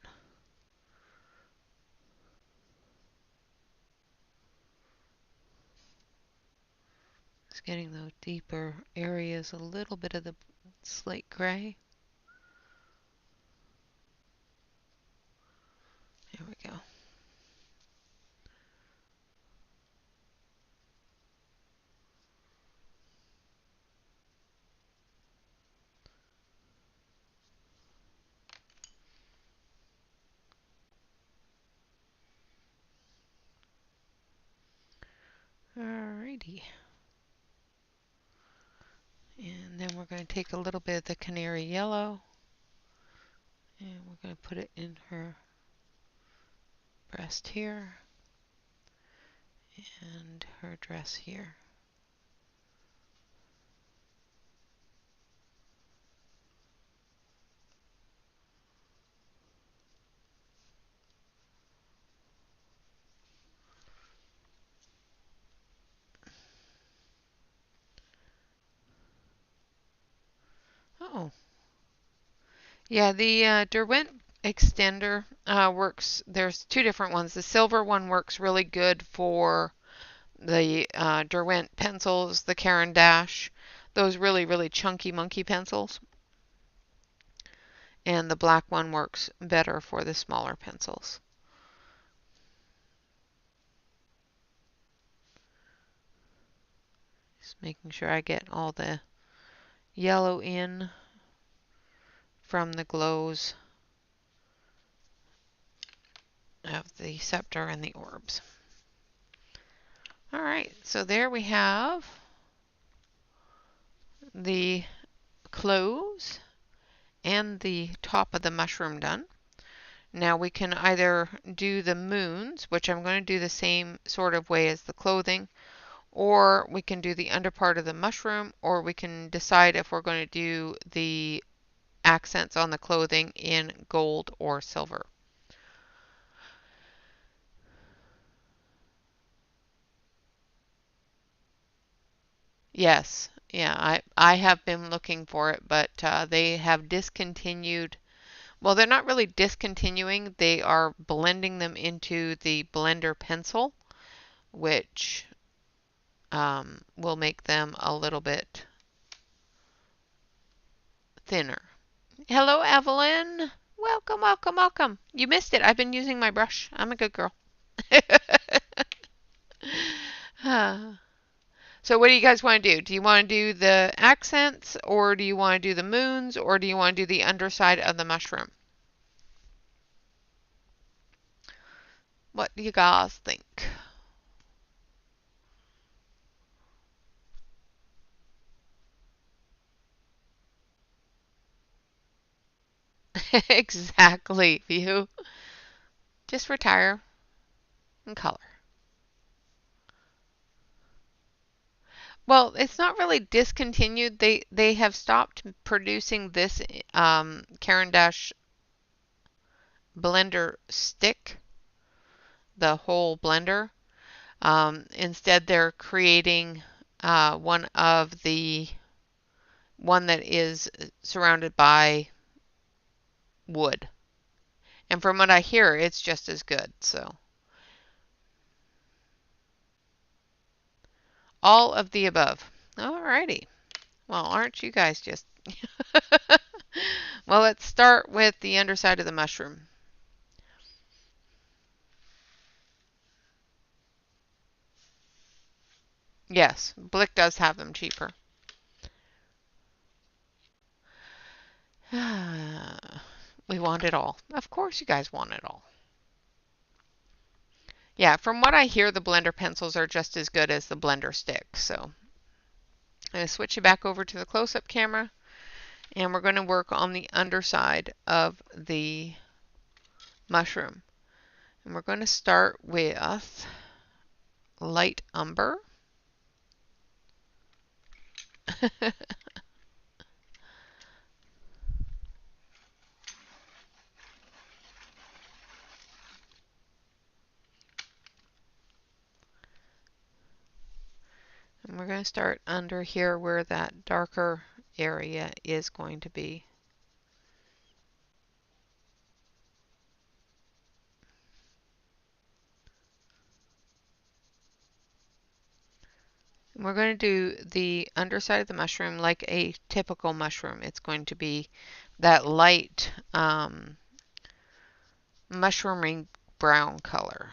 It's getting those deeper areas, a little bit of the slate gray. There we go. Alrighty. And then we're going to take a little bit of the canary yellow, and we're going to put it in her breast here and her dress here. Oh, yeah, the Derwent extender works. There's two different ones. The silver one works really good for the Derwent pencils, the Caran d'Ache, those really chunky monkey pencils. And the black one works better for the smaller pencils. Just making sure I get all the yellow in from the glows of the scepter and the orbs. Alright, so there we have the clothes and the top of the mushroom done. Now we can either do the moons, which I'm going to do the same sort of way as the clothing, or we can do the under part of the mushroom, or we can decide if we're going to do the accents on the clothing in gold or silver. Yes, yeah, I have been looking for it, but they have discontinued. Well, they're not really discontinuing, they are blending them into the blender pencil, which will make them a little bit thinner. Hello, Evelyn. Welcome, welcome, welcome. You missed it. I've been using my brush. I'm a good girl. So what do you guys want to do? Do you want to do the accents, or do you want to do the moons, or do you want to do the underside of the mushroom? What do you guys think? Exactly, you. Just retire and color. Well, it's not really discontinued. They have stopped producing this Caran d'Ache blender stick, the whole blender. Instead, they're creating one of the one that is surrounded by wood. And from what I hear, it's just as good. So all of the above. Alrighty. Well, aren't you guys just... Well, let's start with the underside of the mushroom. Yes, Blick does have them cheaper. We want it all. Of course you guys want it all. Yeah, from what I hear, the blender pencils are just as good as the blender stick. So I'm going to switch you back over to the close-up camera, and we're going to work on the underside of the mushroom. And we're going to start with light umber. And we're going to start under here where that darker area is going to be. And we're going to do the underside of the mushroom like a typical mushroom. It's going to be that light mushrooming brown color.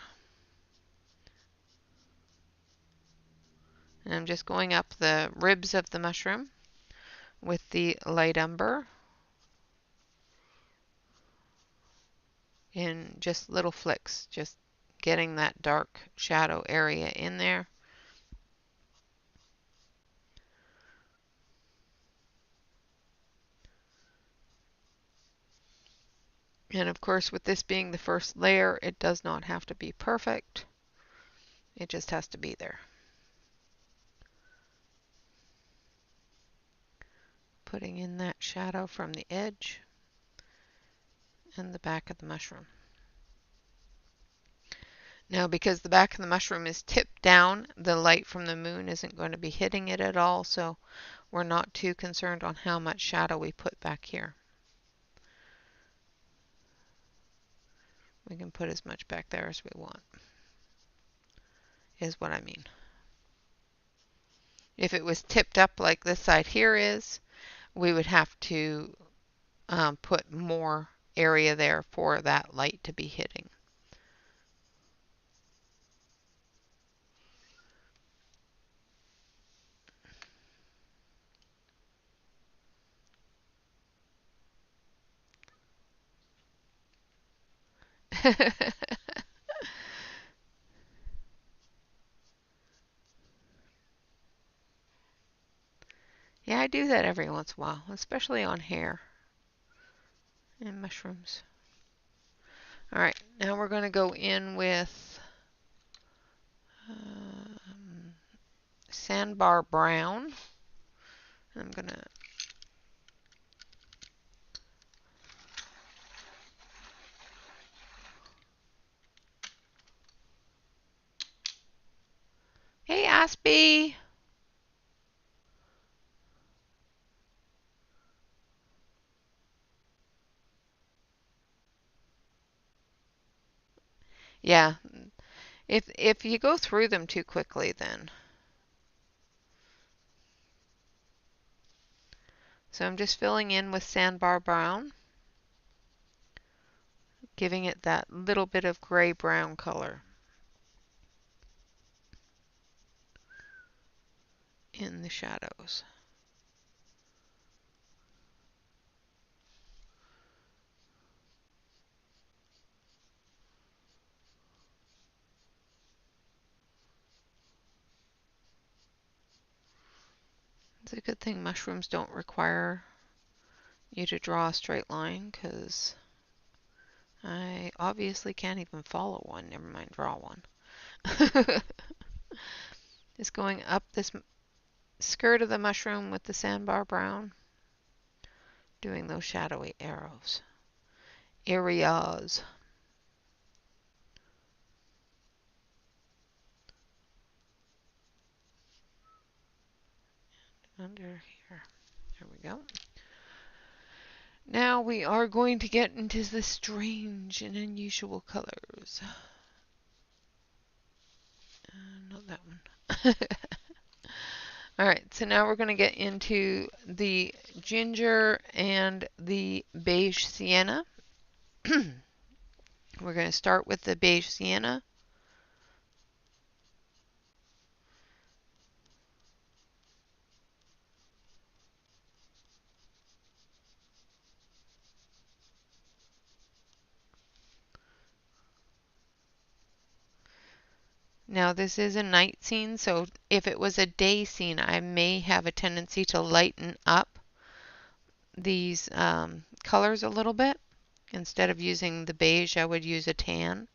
And I'm just going up the ribs of the mushroom with the light umber in just little flicks, just getting that dark shadow area in there. And of course, with this being the first layer, it does not have to be perfect. It just has to be there. Putting in that shadow from the edge and the back of the mushroom. Now, because the back of the mushroom is tipped down, the light from the moon isn't going to be hitting it at all, so we're not too concerned on how much shadow we put back here. We can put as much back there as we want, is what I mean. If it was tipped up like this side here is, we would have to put more area there for that light to be hitting. Yeah, I do that every once in a while, especially on hair and mushrooms. Alright, now we're going to go in with sandbar brown. I'm gonna Hey Aspie. Yeah, if you go through them too quickly then. So I'm just filling in with sandbar brown, giving it that little bit of gray-brown color in the shadows. It's a good thing mushrooms don't require you to draw a straight line, because I obviously can't even follow one, never mind draw one. Just going up this skirt of the mushroom with the sandbar brown, doing those shadowy arrows. Areas. Under here. There we go. Now we are going to get into the strange and unusual colors. Not that one. Alright, so now we're going to get into the ginger and the beige sienna. We're going to start with the beige sienna. Now this is a night scene, so if it was a day scene, I may have a tendency to lighten up these colors a little bit. Instead of using the beige, I would use a tan.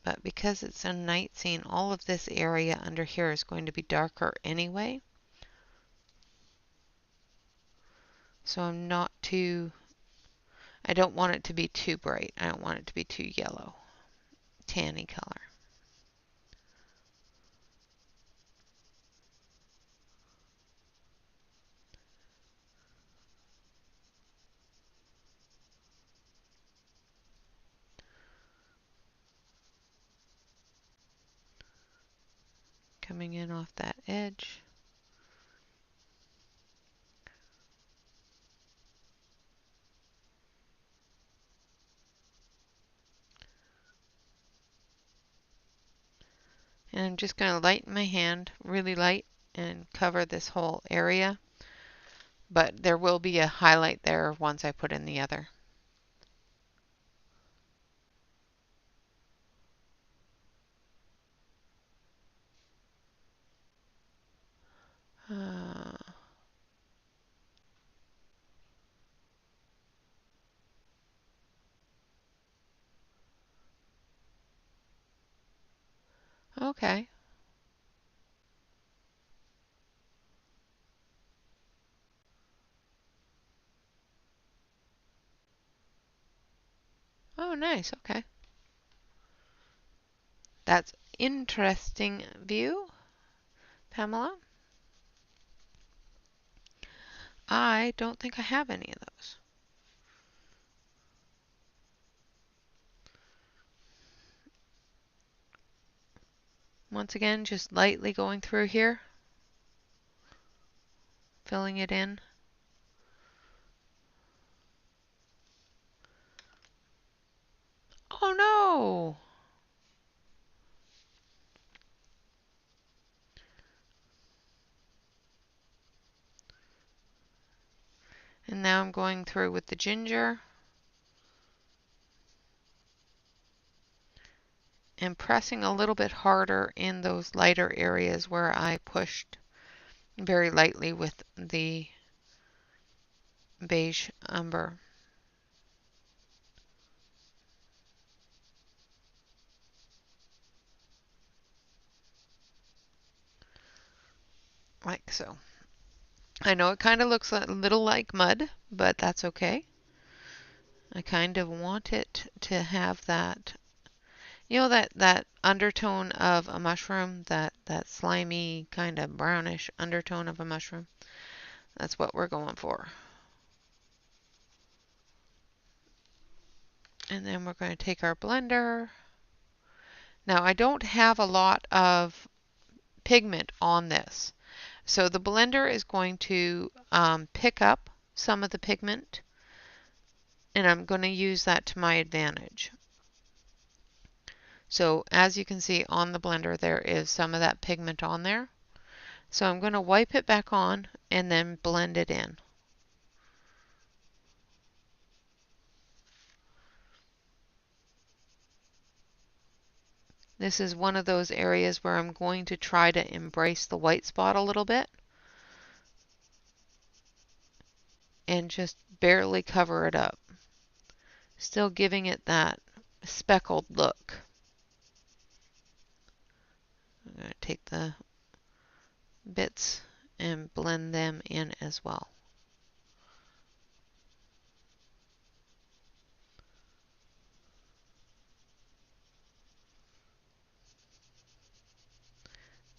But because it's a night scene, all of this area under here is going to be darker anyway. So I don't want it to be too bright. I don't want it to be too yellow, tanny color. Coming in off that edge. And I'm just going to lighten my hand, really light, and cover this whole area. But there will be a highlight there once I put in the other. Okay. Oh, nice. Okay. That's interesting view, Pamela. I don't think I have any of those. Once again, just lightly going through here, filling it in. Oh no! And now I'm going through with the ginger and pressing a little bit harder in those lighter areas where I pushed very lightly with the beige umber. like so. I know it kind of looks a little like mud, but that's okay. I kind of want it to have that, that undertone of a mushroom, that slimy kind of brownish undertone of a mushroom. That's what we're going for. And then we're going to take our blender. Now I don't have a lot of pigment on this, so the blender is going to pick up some of the pigment, and I'm going to use that to my advantage. So as you can see on the blender, there is some of that pigment on there. So I'm going to wipe it back on and then blend it in. This is one of those areas where I'm going to try to embrace the white spot a little bit and just barely cover it up, still giving it that speckled look. I'm going to take the bits and blend them in as well.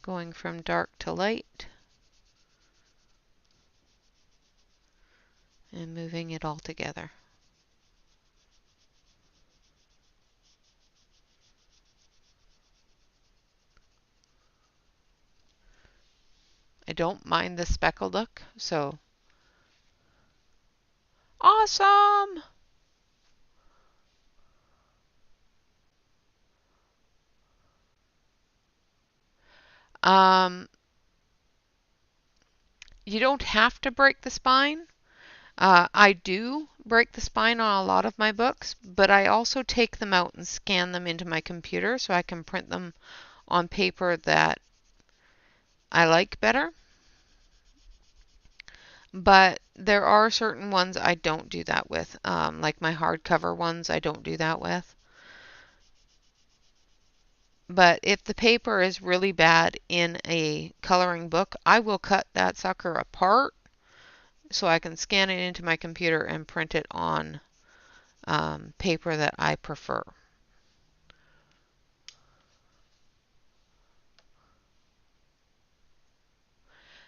Going from dark to light and moving it all together. I don't mind the speckled look, so awesome! Um, you don't have to break the spine. I do break the spine on a lot of my books, but I also take them out and scan them into my computer so I can print them on paper that I like better. But there are certain ones I don't do that with, like my hardcover ones I don't do that with. But if the paper is really bad in a coloring book, I will cut that sucker apart so I can scan it into my computer and print it on paper that I prefer.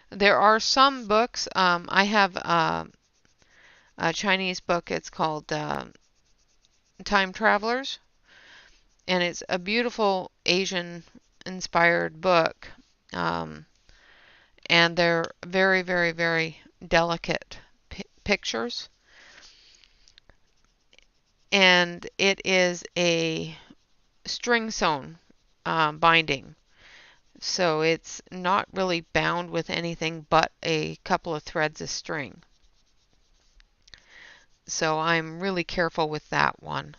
There are some books. I have a Chinese book. It's called Time Travelers, and it's a beautiful Asian-inspired book. And they're very, very, very delicate pictures. And it is a string sewn binding. So it's not really bound with anything but a couple of threads of string. So I'm really careful with that one.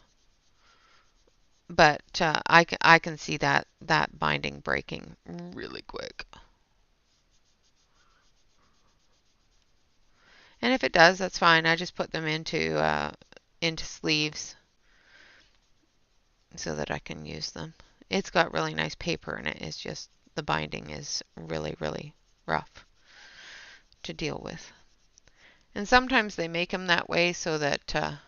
But I can see that binding breaking really quick. And if it does, that's fine. I just put them into sleeves so that I can use them. It's got really nice paper in it. It's just the binding is really, really rough to deal with. And sometimes they make them that way so that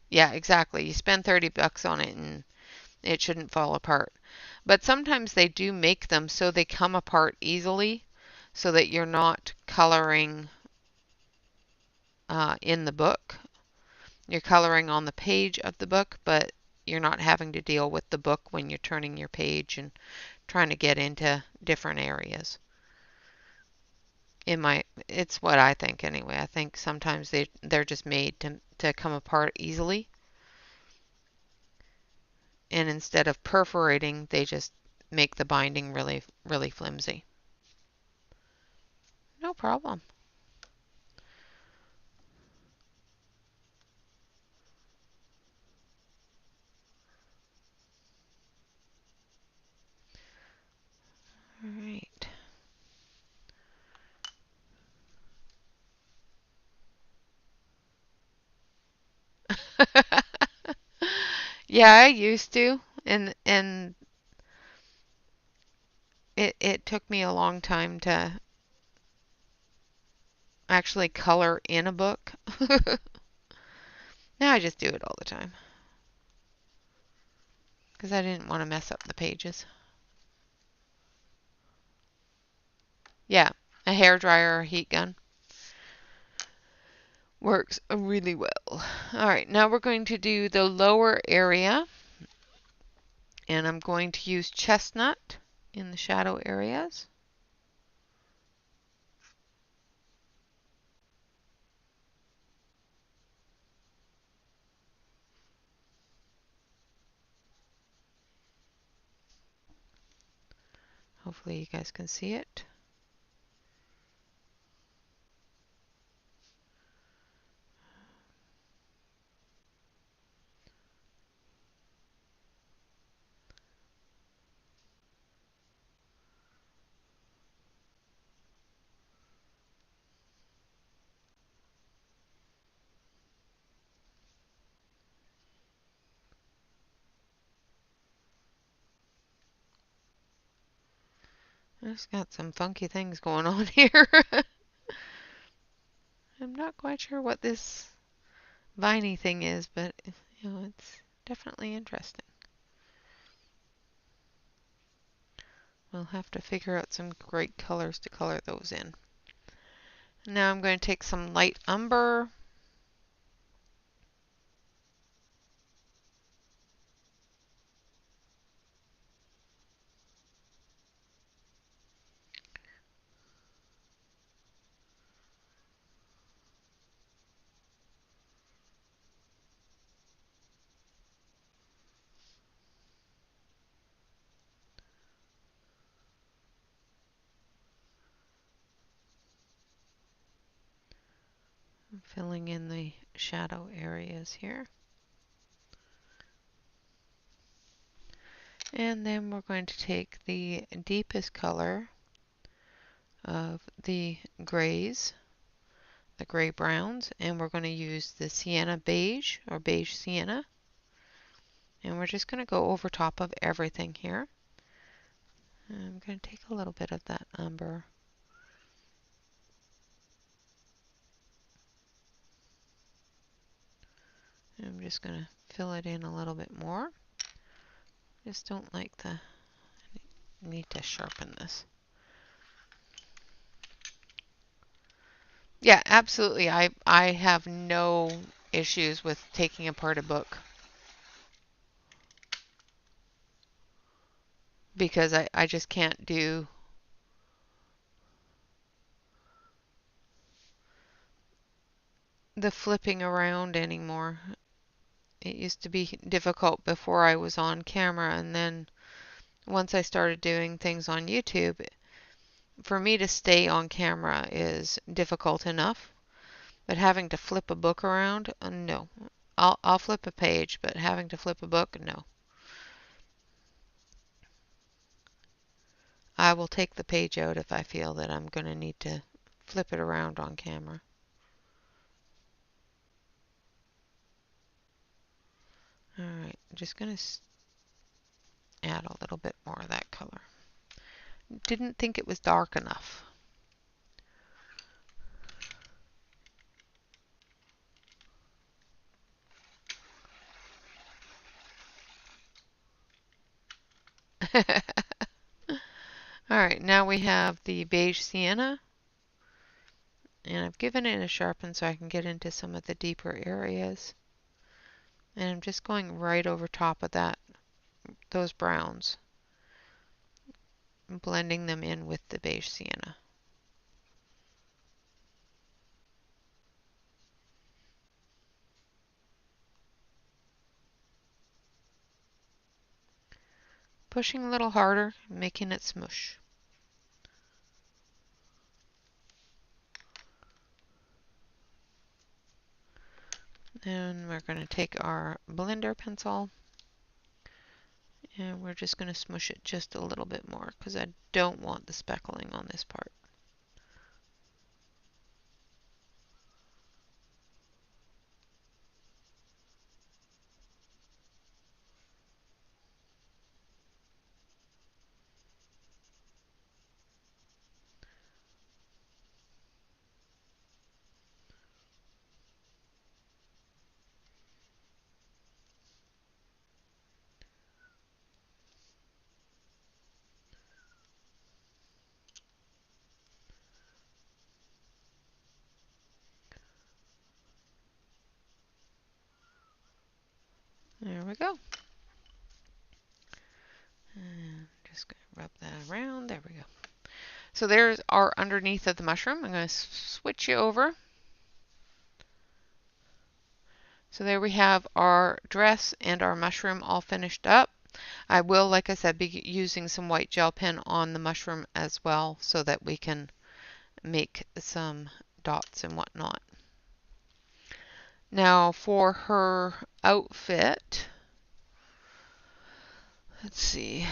yeah, exactly. You spend 30 bucks on it and it shouldn't fall apart. But sometimes they do make them so they come apart easily so that you're not coloring in the book. You're coloring on the page of the book, but you're not having to deal with the book when you're turning your page and trying to get into different areas. It's what I think anyway. I think sometimes they're just made to come apart easily. And instead of perforating, they just make the binding really, really flimsy. No problem. All right. Yeah, I used to. And it took me a long time to actually color in a book. Now I just do it all the time because I didn't want to mess up the pages. Yeah, a hair dryer or heat gun works really well. All right, now we're going to do the lower area, and I'm going to use chestnut in the shadow areas. Hopefully you guys can see it. I've got some funky things going on here. I'm not quite sure what this viney thing is, but it's definitely interesting. We'll have to figure out some great colors to color those in. Now I'm going to take some light umber. I'm filling in the shadow areas here. And then we're going to take the deepest color of the grays, the gray browns, and we're going to use the sienna beige or beige sienna. And we're just going to go over top of everything here. I'm going to take a little bit of that umber. I'm just going to fill it in a little bit more. Just don't like the, need to sharpen this. Yeah, absolutely. I have no issues with taking apart a book because I just can't do the flipping around anymore. It used to be difficult before I was on camera, and then once I started doing things on YouTube, for me to stay on camera is difficult enough, but having to flip a book around, no. I'll flip a page, but having to flip a book, no. I will take the page out if I feel that I'm going to need to flip it around on camera. Alright, I'm just going to add a little bit more of that color. Didn't think it was dark enough. Alright, now we have the beige sienna. And I've given it a sharpen so I can get into some of the deeper areas. And I'm just going right over top of those browns, and blending them in with the beige sienna. Pushing a little harder, making it smush. Then we're going to take our blender pencil and we're just going to smush it just a little bit more because I don't want the speckling on this part. There we go. And just going to rub that around. There we go. So there's our underneath of the mushroom. I'm going to switch you over. So there we have our dress and our mushroom all finished up. I will, like I said, be using some white gel pen on the mushroom as well so that we can make some dots and whatnot. Now for her outfit, let's see.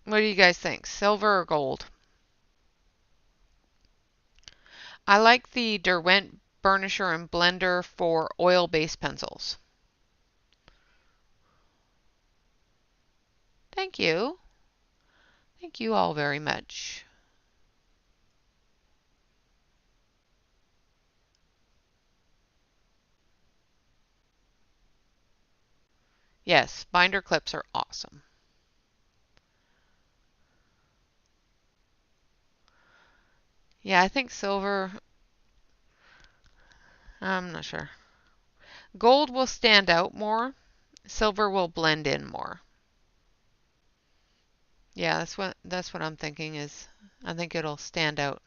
What do you guys think? Silver or gold? I like the Derwent burnisher and blender for oil-based pencils. Thank you. Thank you all very much. Yes, binder clips are awesome. Yeah, I think silver, I'm not sure. Gold will stand out more. Silver will blend in more. Yeah, that's what I'm thinking is I think it'll stand out.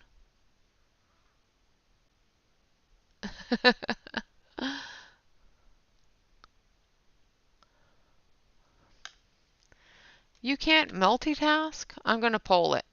You can't multitask? I'm going to poll it.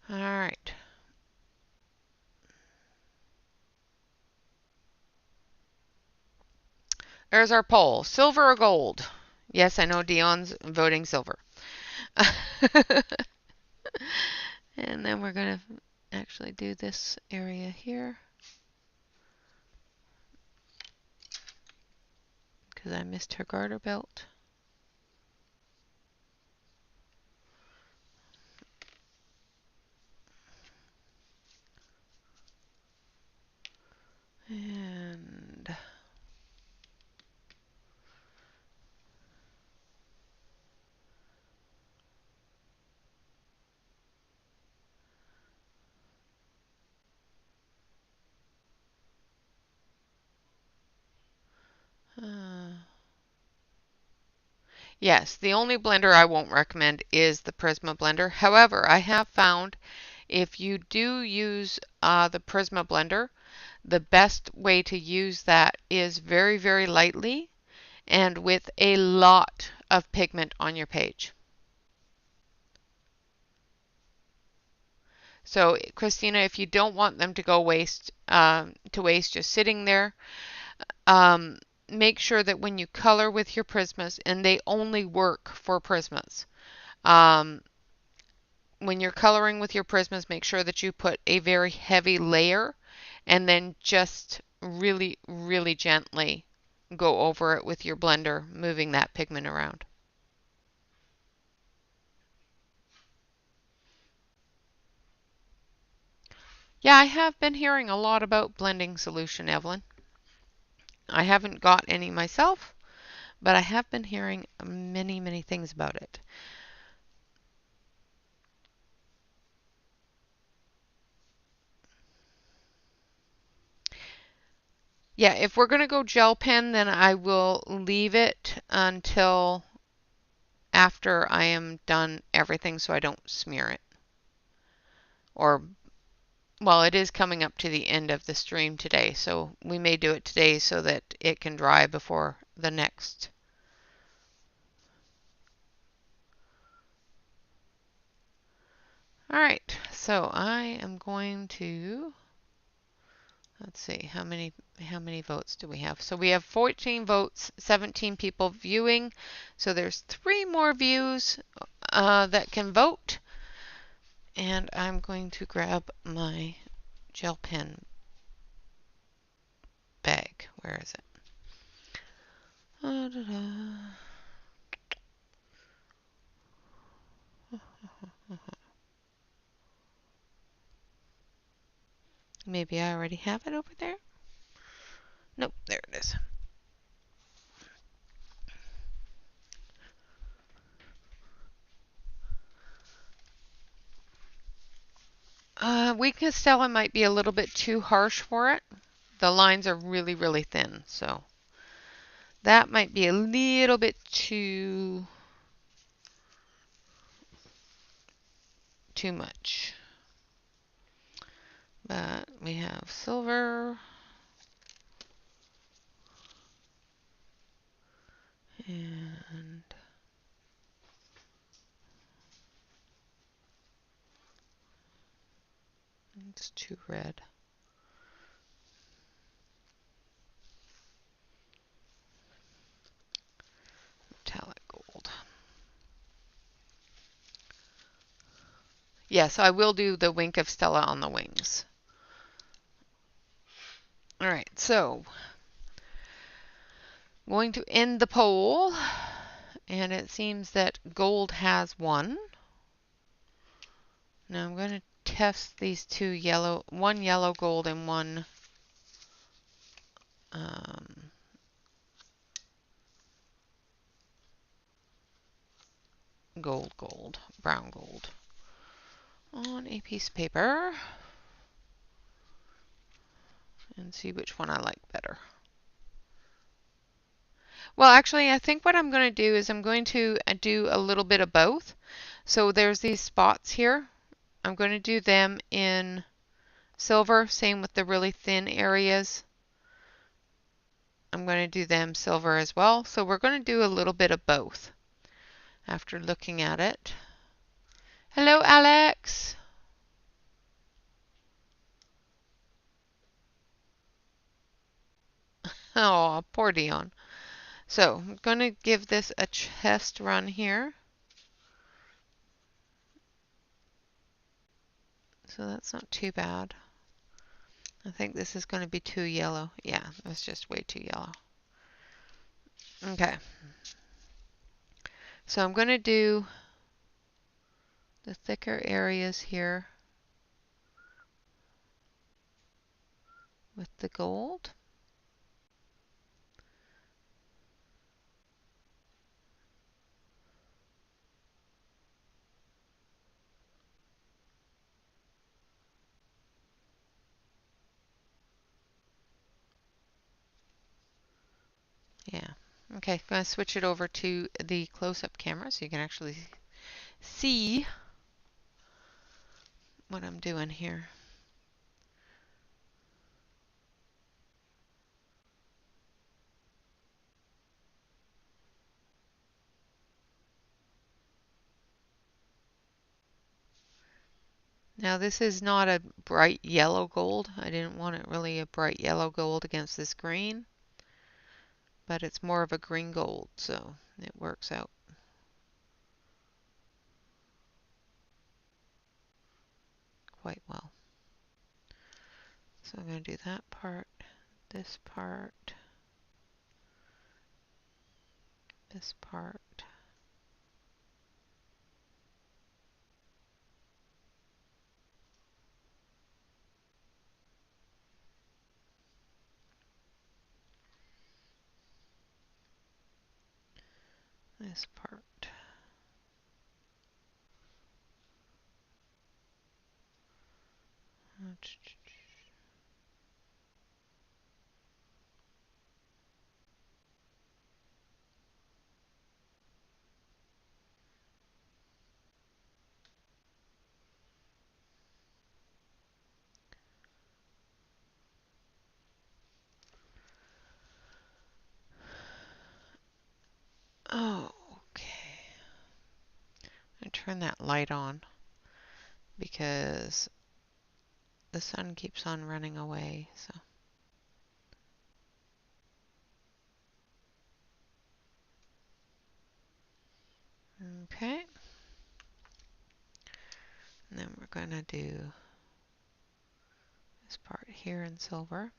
All right. There's our poll. Silver or gold? Yes, I know Dion's voting silver. And then we're going to actually do this area here because I missed her garter belt. And yes, the only blender I won't recommend is the Prisma blender. However, I have found if you do use the Prisma blender, the best way to use that is very, very lightly and with a lot of pigment on your page. So, Christina, if you don't want them to go waste just sitting there, make sure that when you color with your Prismas, and they only work for Prismas, when you're coloring with your Prismas, make sure that you put a very heavy layer and then just really, really gently go over it with your blender, moving that pigment around. Yeah, I have been hearing a lot about blending solution, Evelyn. I haven't got any myself, but I have been hearing many, many things about it. Yeah, if we're going to go gel pen, then I will leave it until after I am done everything so I don't smear it. Or, well, it is coming up to the end of the stream today, so we may do it today so that it can dry before the next. All right, so I am going to, let's see, how many votes do we have? So we have 14 votes, 17 people viewing. So there's 3 more views that can vote. And I'm going to grab my gel pen bag. Where is it? Maybe I already have it over there. Nope, there it is. Weakness Stella might be a little bit too harsh for it. The lines are really, really thin, so that might be a little bit too much. But we have silver and it's too red. Metallic gold. Yes, I will do the wink of Stella on the wings. All right, so going to end the poll, and it seems that gold has won. Now I'm going to test these two yellow, one yellow gold and one brown gold on a piece of paper and see which one I like better. Well, actually, I think what I'm going to do is I'm going to do a little bit of both. So there's these spots here. I'm going to do them in silver, same with the really thin areas. I'm going to do them silver as well. So we're going to do a little bit of both after looking at it. Hello, Alex. Oh, poor Dion. So I'm going to give this a test run here. So that's not too bad. I think this is going to be too yellow. Yeah, that's just way too yellow. Okay. So I'm going to do the thicker areas here with the gold. Yeah. Okay, going to switch it over to the close-up camera so you can actually see what I'm doing here. Now this is not a bright yellow gold. I didn't want it really a bright yellow gold against this green, but it's more of a green gold, so it works out quite well. So I'm going to do that part, this part, this part. This part. Oh, okay. I turn that light on because the sun keeps on running away, so. Okay. And then we're going to do this part here in silver.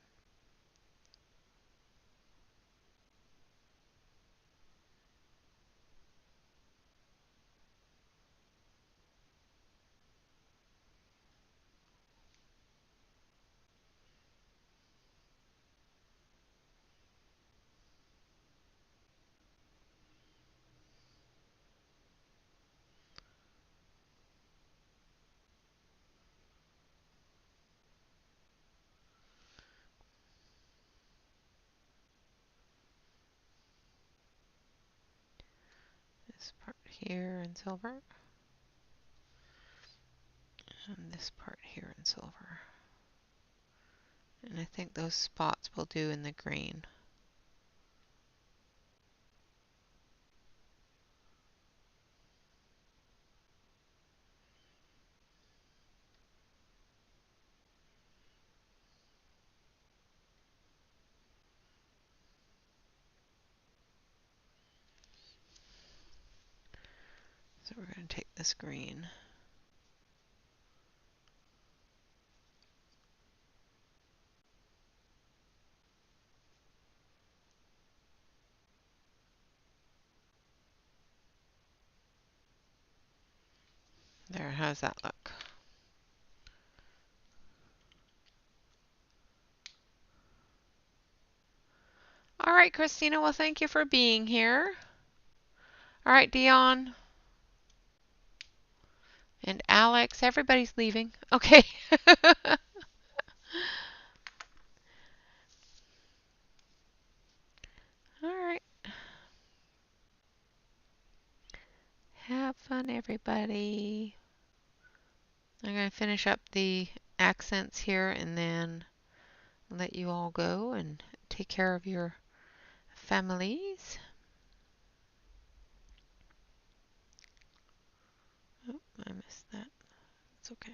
this part here in silver. And this part here in silver. And I think those spots will do in the green. So we're going to take this green. There, how's that look? All right, Christina, well, thank you for being here. All right, Dion and Alex, everybody's leaving. Okay. All right. Have fun, everybody. I'm going to finish up the accents here and then let you all go and take care of your families. Oh, I missed that. It's okay.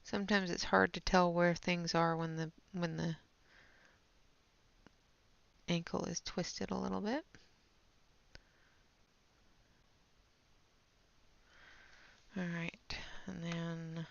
Sometimes it's hard to tell where things are when the ankle is twisted a little bit. All right, and then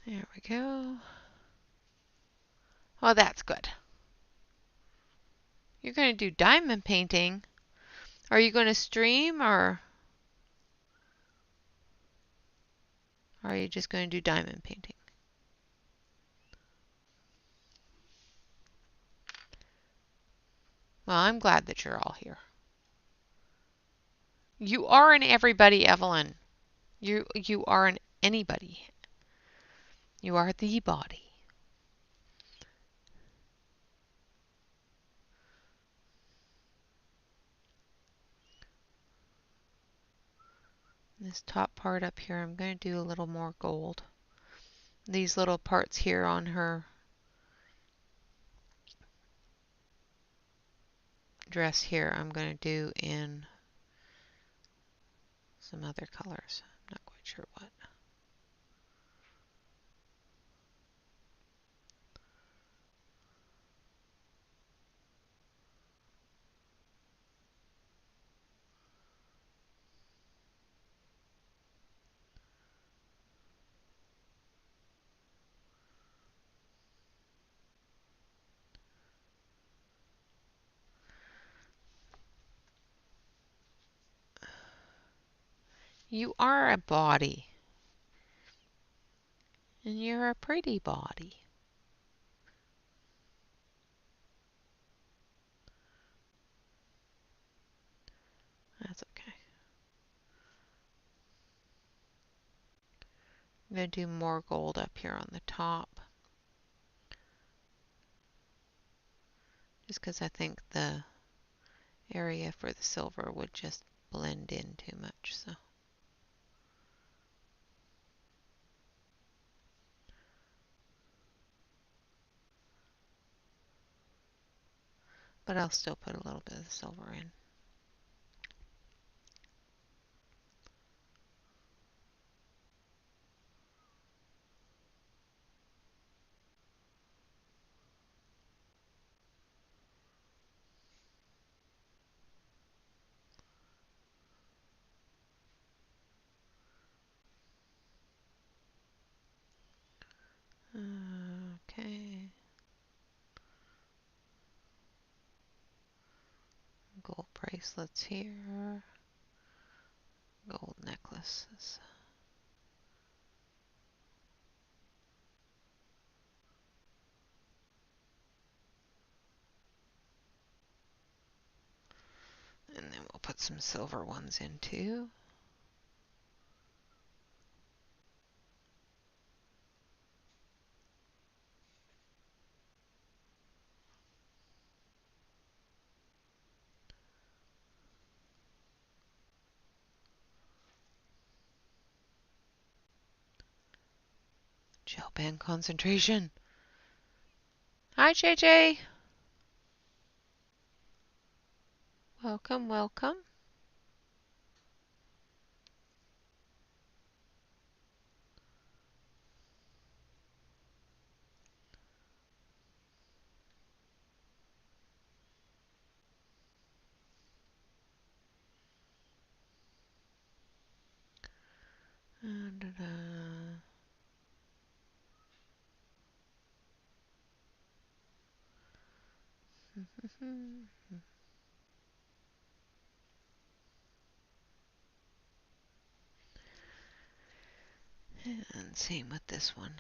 there we go. Oh, that's good. You're going to do diamond painting. Are you going to stream or are you just going to do diamond painting? Well, I'm glad that you're all here. You are an everybody, Evelyn. You are an anybody. You are the body. This top part up here, I'm going to do a little more gold. These little parts here on her dress here, I'm going to do in some other colors. I'm not quite sure what. You are a body. And you're a pretty body. That's okay. I'm going to do more gold up here on the top. Just because I think the area for the silver would just blend in too much. So. but I'll still put a little bit of silver in. Okay. Gold bracelets here. Gold necklaces. And then we'll put some silver ones in too. Gel pen concentration. Hi, JJ. Welcome, welcome. And same with this one.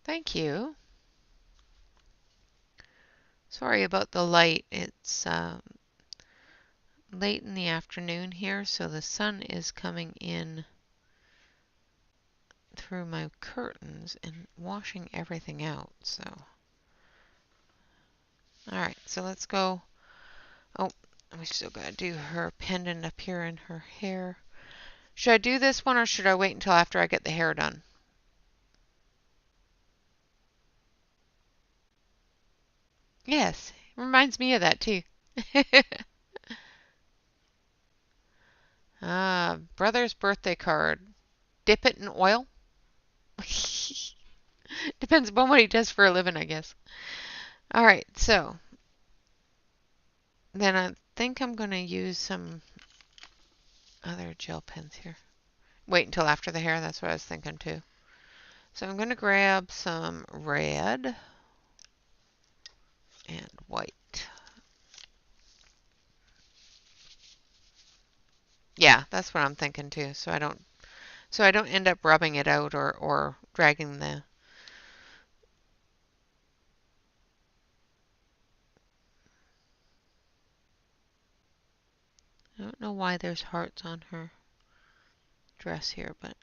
Thank you. Sorry about the light. It's late in the afternoon here, so the sun is coming in through my curtains and washing everything out. So, all right, so let's go. Oh, we still gotta do her pendant up here in her hair. Should I do this one or should I wait until after I get the hair done? Yes, reminds me of that too. Brother's birthday card. Dip it in oil? Depends upon what he does for a living, I guess. All right, so then I think I'm going to use some other gel pens here. Wait until after the hair, that's what I was thinking too. So I'm going to grab some red and white. Yeah, that's what I'm thinking too. So I don't end up rubbing it out or dragging the. I don't know why there's hearts on her dress here, but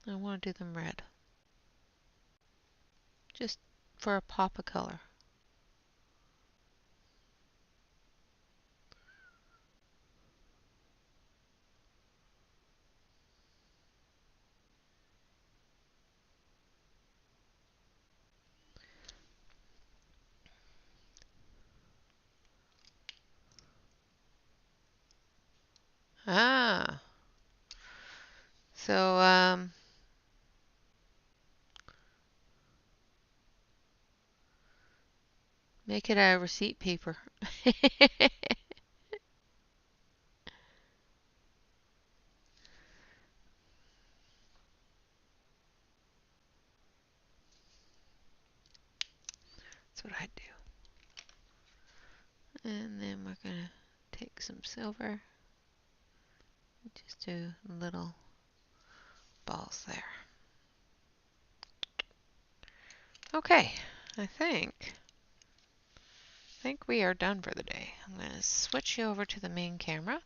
I want to do them red. Just for a pop of color. Ah, so make it a receipt paper. That's what I do. And then we're going to take some silver. Just do little balls there. Okay, I think we are done for the day. I'm going to switch you over to the main camera.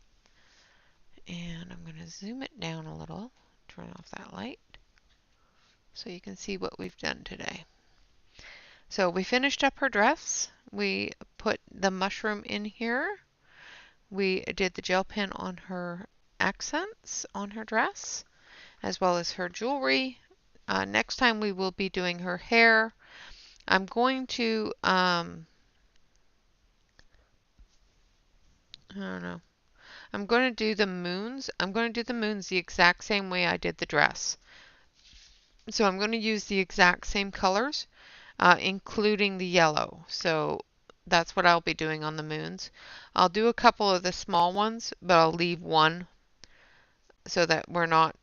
And I'm going to zoom it down a little. Turn off that light. So you can see what we've done today. So we finished up her dress. We put the mushroom in here. We did the gel pen on her accents on her dress, as well as her jewelry. Next time we will be doing her hair. I'm going to, I don't know. I'm going to do the moons. I'm going to do the moons the exact same way I did the dress. So I'm going to use the exact same colors, including the yellow. So that's what I'll be doing on the moons. I'll do a couple of the small ones, but I'll leave one so that we're not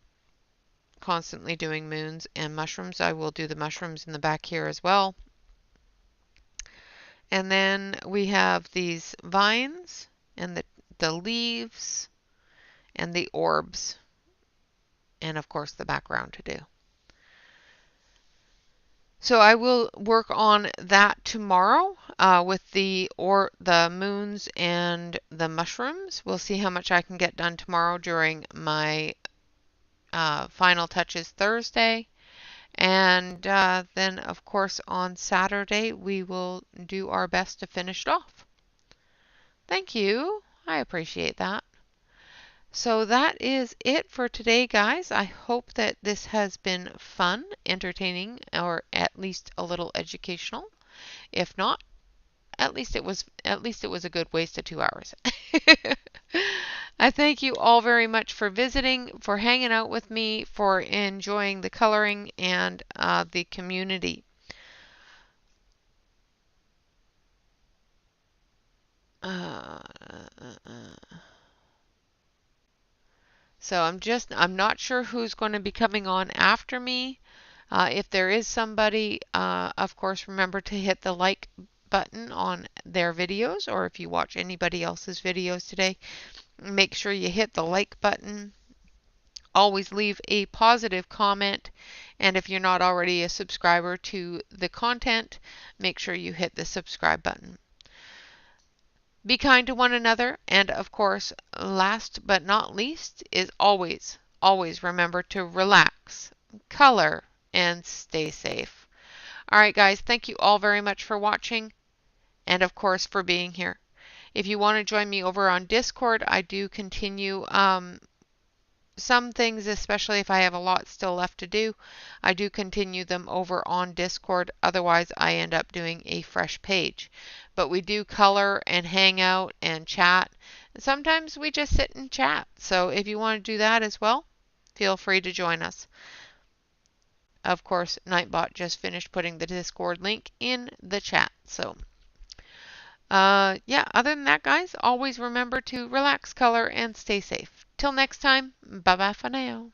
constantly doing moons and mushrooms. I will do the mushrooms in the back here as well. And then we have these vines and the leaves and the orbs, and of course the background to do. So I will work on that tomorrow with the moons and the mushrooms. We'll see how much I can get done tomorrow during my final touches Thursday. And then, of course, on Saturday, we will do our best to finish it off. Thank you. I appreciate that. So that is it for today, guys. I hope that this has been fun, entertaining, or at least a little educational. If not, at least it was a good waste of 2 hours. I thank you all very much for visiting, for hanging out with me, for enjoying the coloring and the community. So I'm not sure who's going to be coming on after me. If there is somebody, of course, remember to hit the like button on their videos, or if you watch anybody else's videos today, make sure you hit the like button. Always leave a positive comment, and if you're not already a subscriber to the content, make sure you hit the subscribe button. Be kind to one another, and of course, last but not least, is always, always remember to relax, color, and stay safe. All right, guys, thank you all very much for watching, and of course for being here. If you want to join me over on Discord, I do continue some things, especially if I have a lot still left to do, I do continue them over on Discord. Otherwise, I end up doing a fresh page. But we do color and hang out and chat. Sometimes we just sit and chat. So if you want to do that as well, feel free to join us. Of course, Nightbot just finished putting the Discord link in the chat. So yeah, other than that, guys, always remember to relax, color, and stay safe. Till next time, bye-bye for now.